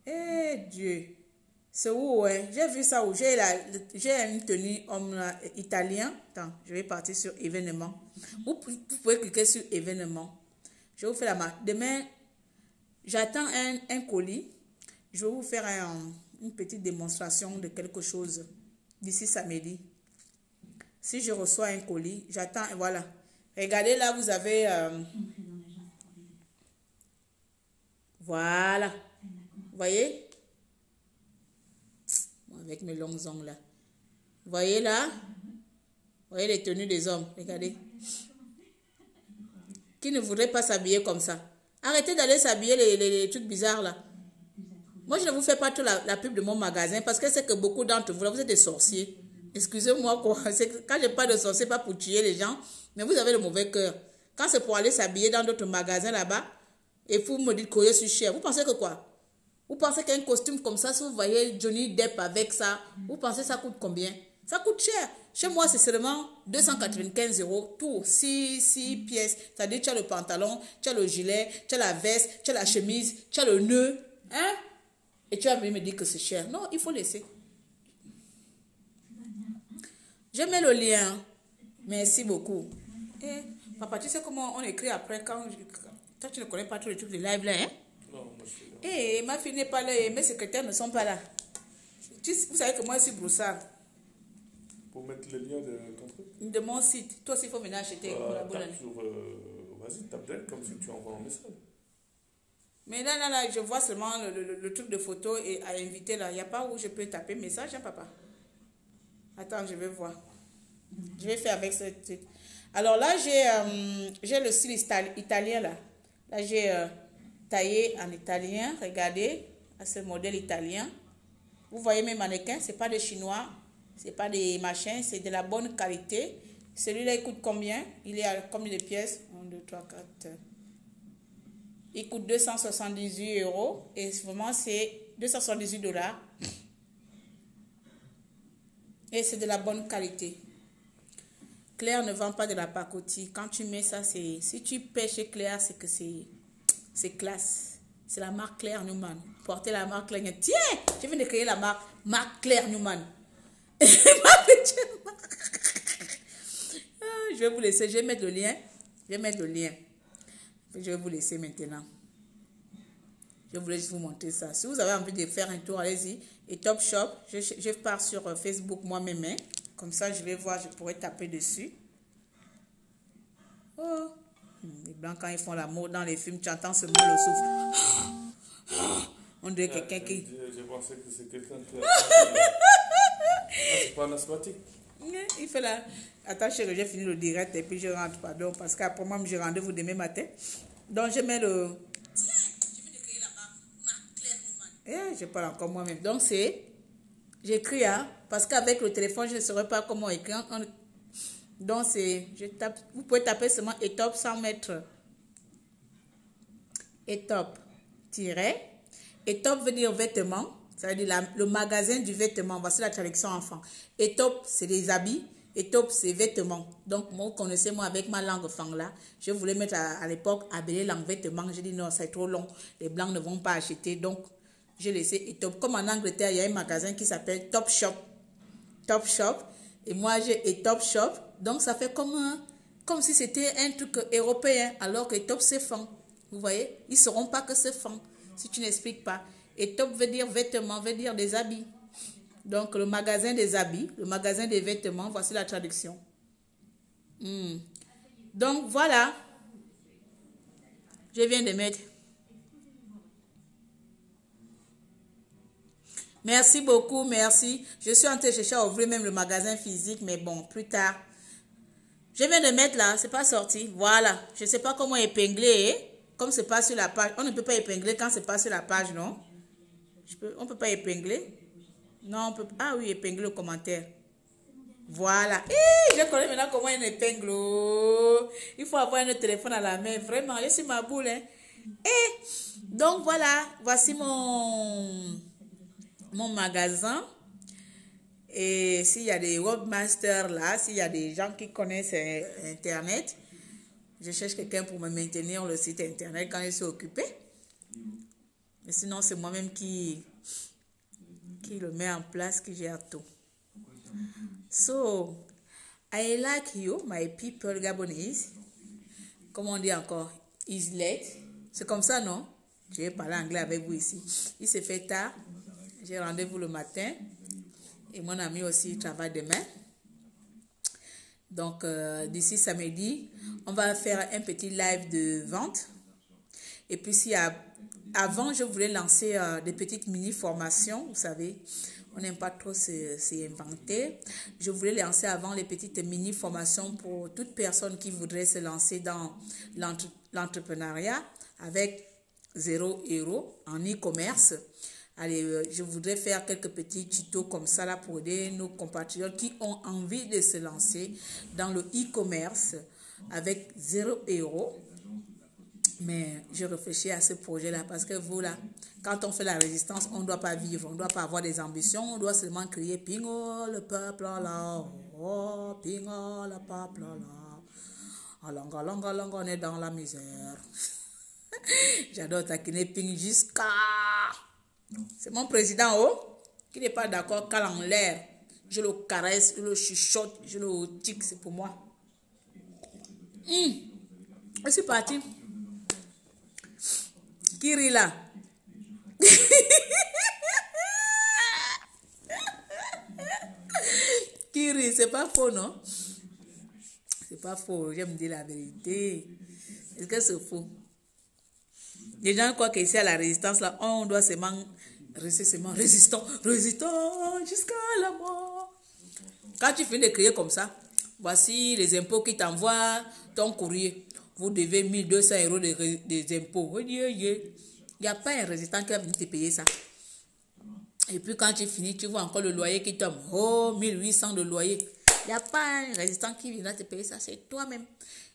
Eh Dieu. C'est où, ouais? J'ai vu ça où? J'ai une tenue homme italien. Attends, je vais partir sur événement. Vous pouvez cliquer sur événement. Je vais vous faire la marque. Demain, j'attends un colis. Je vais vous faire une petite démonstration de quelque chose d'ici samedi. Si je reçois un colis, j'attends, voilà. Regardez là, vous avez... voilà. Vous voyez? Avec mes longs ongles là. Vous voyez là? Vous voyez les tenues des hommes? Regardez. Qui ne voudrait pas s'habiller comme ça? Arrêtez d'aller s'habiller les trucs bizarres là. Moi, je ne vous fais pas toute la pub de mon magasin parce que c'est que beaucoup d'entre vous là, vous êtes des sorciers. Excusez-moi quoi. Quand je parle de sorciers, pas pour tuer les gens, mais vous avez le mauvais cœur. Quand c'est pour aller s'habiller dans d'autres magasins là-bas, et vous me dites que je suis cher, vous pensez que quoi? Vous pensez qu'un costume comme ça, si vous voyez Johnny Depp avec ça, vous pensez que ça coûte combien? Ça coûte cher. Chez moi, c'est seulement 295 €, tout, 6 pièces. C'est-à-dire, tu as le pantalon, tu as le gilet, tu as la veste, tu as la chemise, tu as le nœud. Hein? Et tu vas venir me dire que c'est cher. Non, il faut laisser. Je mets le lien. Merci beaucoup. Et, papa, tu sais comment on écrit après quand... Toi, tu ne connais pas tous les trucs de live là, hein? Non, moi je suis là. Et ma fille n'est pas là et mes secrétaires ne sont pas là. Vous savez que moi, je suis broussard. Pour mettre le lien de ton truc? De mon site. Toi aussi, il faut venir acheter. Tape sur... vas-y, tape direct comme si tu envoies un message. Mais là, je vois seulement le truc de photo et à inviter là. Il n'y a pas où je peux taper message, hein, papa? Attends, je vais voir. Je vais faire avec ce truc. Alors là, j'ai le style italien là. Là, j'ai taillé en italien. Regardez, à ce modèle italien. Vous voyez mes mannequins, c'est pas des chinois, c'est pas des machins, c'est de la bonne qualité. Celui-là, il coûte combien? Il est à combien de pièces? 1, 2, 3, 4. Il coûte 278 € et vraiment c'est 278 $. Et c'est de la bonne qualité. Claire ne vend pas de la pacotille. Quand tu mets ça, c'est... Si tu pêches chez Claire, c'est que c'est classe. C'est la marque Claire Newman. Portez la marque Claire Newman. Tiens, je viens de créer la marque Claire Newman. vais vous laisser. Je vais mettre le lien. Je vais mettre le lien. Je vais vous laisser maintenant. Je voulais juste vous montrer ça. Si vous avez envie de faire un tour, allez-y. Et Top Shop, je pars sur Facebook moi-même. Hein. Comme ça, je vais voir, je pourrais taper dessus. Oh. Les blancs, quand ils font l'amour dans les films, tu entends seulement le souffle. On dirait quelqu'un qui... Je pensais que c'est quelqu'un qui a... c'est pas un asthmatique. Il fait là. Attends, chérie, j'ai fini le direct et puis je rentre, pardon, parce qu'après moi, j'ai rendez-vous demain matin. Donc, je mets le... Je parle encore moi-même. Donc, c'est... J'écris, hein, parce qu'avec le téléphone, je ne saurais pas comment écrire. Donc, c'est... Je tape... Vous pouvez taper seulement Etop sans mettre... Etop. Etop veut dire vêtements. Ça veut dire le magasin du vêtement. Voici la traduction enfant. Etop, c'est les habits. Etop, c'est vêtements. Donc, moi, vous connaissez, moi, avec ma langue fang-là, je voulais mettre à l'époque, appeler langue vêtements. J'ai dit non, c'est trop long. Les blancs ne vont pas acheter. Donc, j'ai laissé Etop. Comme en Angleterre, il y a un magasin qui s'appelle Top Shop. Top Shop. Et moi, j'ai Etop Shop. Donc, ça fait comme si c'était un truc européen. Alors que Etop, c'est fang. Vous voyez? Ils ne sauront pas que c'est fang. Si tu n'expliques pas. Etop veut dire vêtements, veut dire des habits. Donc, le magasin des habits, le magasin des vêtements, voici la traduction. Donc, voilà. Je viens de mettre. Merci beaucoup, merci. Je suis en train de chercher à ouvrir même le magasin physique, mais bon, plus tard. Je viens de mettre là, c'est pas sorti. Voilà. Je ne sais pas comment épingler. Comme c'est pas sur la page. On ne peut pas épingler quand c'est pas sur la page, non? On ne peut pas épingler. Non, on peut... Ah oui, épingler le commentaire. Voilà. Je connais maintenant comment on épingle. Il faut avoir un téléphone à la main. Vraiment, je suis ma boule. Hein. Donc voilà, voici mon magasin. Et s'il y a des webmasters là, s'il y a des gens qui connaissent Internet, je cherche quelqu'un pour me maintenir le site Internet quand je suis occupée. Mais sinon, c'est moi-même qui le met en place, qui gère tout. So, I like you, my people Gabonese. Comment on dit encore? Is late. C'est comme ça, non? Je vais parler anglais avec vous ici. Il s'est fait tard. J'ai rendez-vous le matin. Et mon ami aussi travaille demain. Donc, d'ici samedi, on va faire un petit live de vente. Et puis, avant, je voulais lancer des petites mini-formations. Vous savez, on n'aime pas trop s'inventer. Je voulais lancer avant les petites mini-formations pour toute personne qui voudrait se lancer dans l'entrepreneuriat avec 0 € en e-commerce. Allez, je voudrais faire quelques petits tutos comme ça là pour aider nos compatriotes qui ont envie de se lancer dans le e-commerce avec 0 €. Mais je réfléchis à ce projet-là parce que vous là, quand on fait la résistance, on ne doit pas vivre, on ne doit pas avoir des ambitions, on doit seulement crier Pingo le peuple là, oh Pingo le peuple là, alanga, on est dans la misère. J'adore taquiner Ping jusqu'à... C'est mon président, qui n'est pas d'accord, cale en l'air. Je le caresse, je le chuchote, je le tique, c'est pour moi. Je suis parti. Qui rit là? Qui rit, c'est pas faux, non? C'est pas faux, j'aime dire la vérité. Est-ce que c'est faux? Les gens croient qu'ici à la résistance, là, on doit seulement rester seulement résistant jusqu'à la mort. Quand tu finis de crier comme ça, voici les impôts qui t'envoient ton courrier. Vous devez 1200 € des impôts. Il n'y a pas un résistant qui va venir te payer ça. Et puis quand tu finis, tu vois encore le loyer qui tombe. Oh, 1800 de loyer. Il n'y a pas un résistant qui viendra te payer ça, c'est toi-même.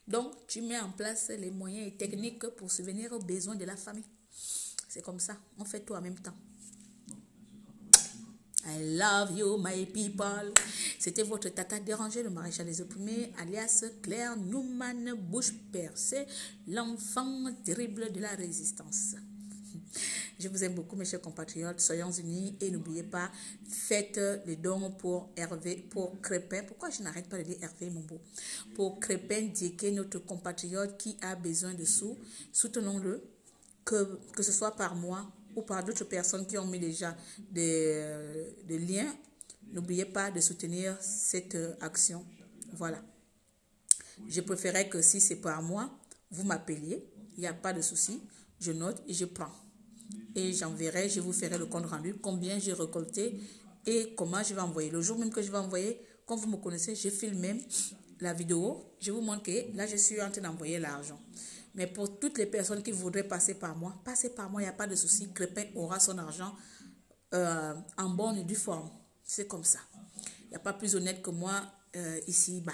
Donc, tu mets en place les moyens et techniques pour subvenir aux besoins de la famille. C'est comme ça, on fait tout en même temps. I love you, my people. C'était votre tata dérangée, le maréchal des opprimés, alias Claire Newman, bouche percée, l'enfant terrible de la résistance. Je vous aime beaucoup, mes chers compatriotes. Soyons unis et n'oubliez pas, faites les dons pour Hervé, pour Crépin. Pourquoi je n'arrête pas de dire Hervé, mon beau? Pour Crépin Diéké, notre compatriote qui a besoin de sous. Soutenons-le, que ce soit par moi ou par d'autres personnes qui ont mis déjà des liens. N'oubliez pas de soutenir cette action. Voilà. Je préférerais que si c'est par moi, vous m'appeliez. Il n'y a pas de souci. Je note et je prends. Et j'enverrai, je vous ferai le compte rendu, combien j'ai récolté et comment je vais envoyer. Le jour même que je vais envoyer, comme vous me connaissez, je filme même la vidéo. Je vous montre que là, je suis en train d'envoyer l'argent. Mais pour toutes les personnes qui voudraient passer par moi, passez par moi, il n'y a pas de souci. Crépin aura son argent en bonne et due forme. C'est comme ça. Il n'y a pas plus honnête que moi ici-bas.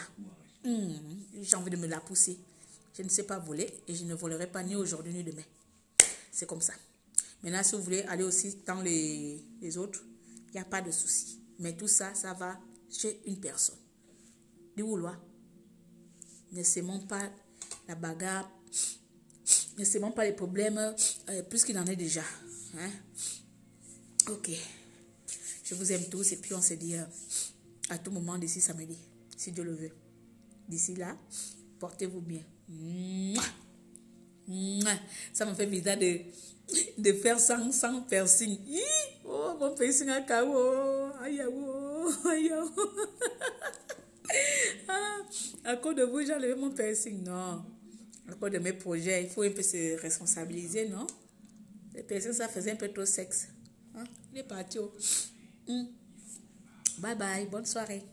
J'ai envie de me la pousser. Je ne sais pas voler et je ne volerai pas ni aujourd'hui ni demain. C'est comme ça. Maintenant, si vous voulez aller aussi dans les autres, il n'y a pas de souci. Mais tout ça, ça va chez une personne. Du vouloir. Ne s'aimons pas la bagarre. Ne s'aimons pas les problèmes plus qu'il en est déjà. Hein? Ok. Je vous aime tous et puis on se dit à tout moment d'ici samedi, si Dieu le veut. D'ici là, portez-vous bien. Ça me fait bizarre de faire sans piercing. Oh, mon piercing à KO. Aïe, aïe, aïe. À cause de vous, j'ai enlevé mon piercing. Non. À cause de mes projets, il faut un peu se responsabiliser, non? Les piercings, ça faisait un peu trop sexe. Hein? Il est parti. Bye bye. Bonne soirée.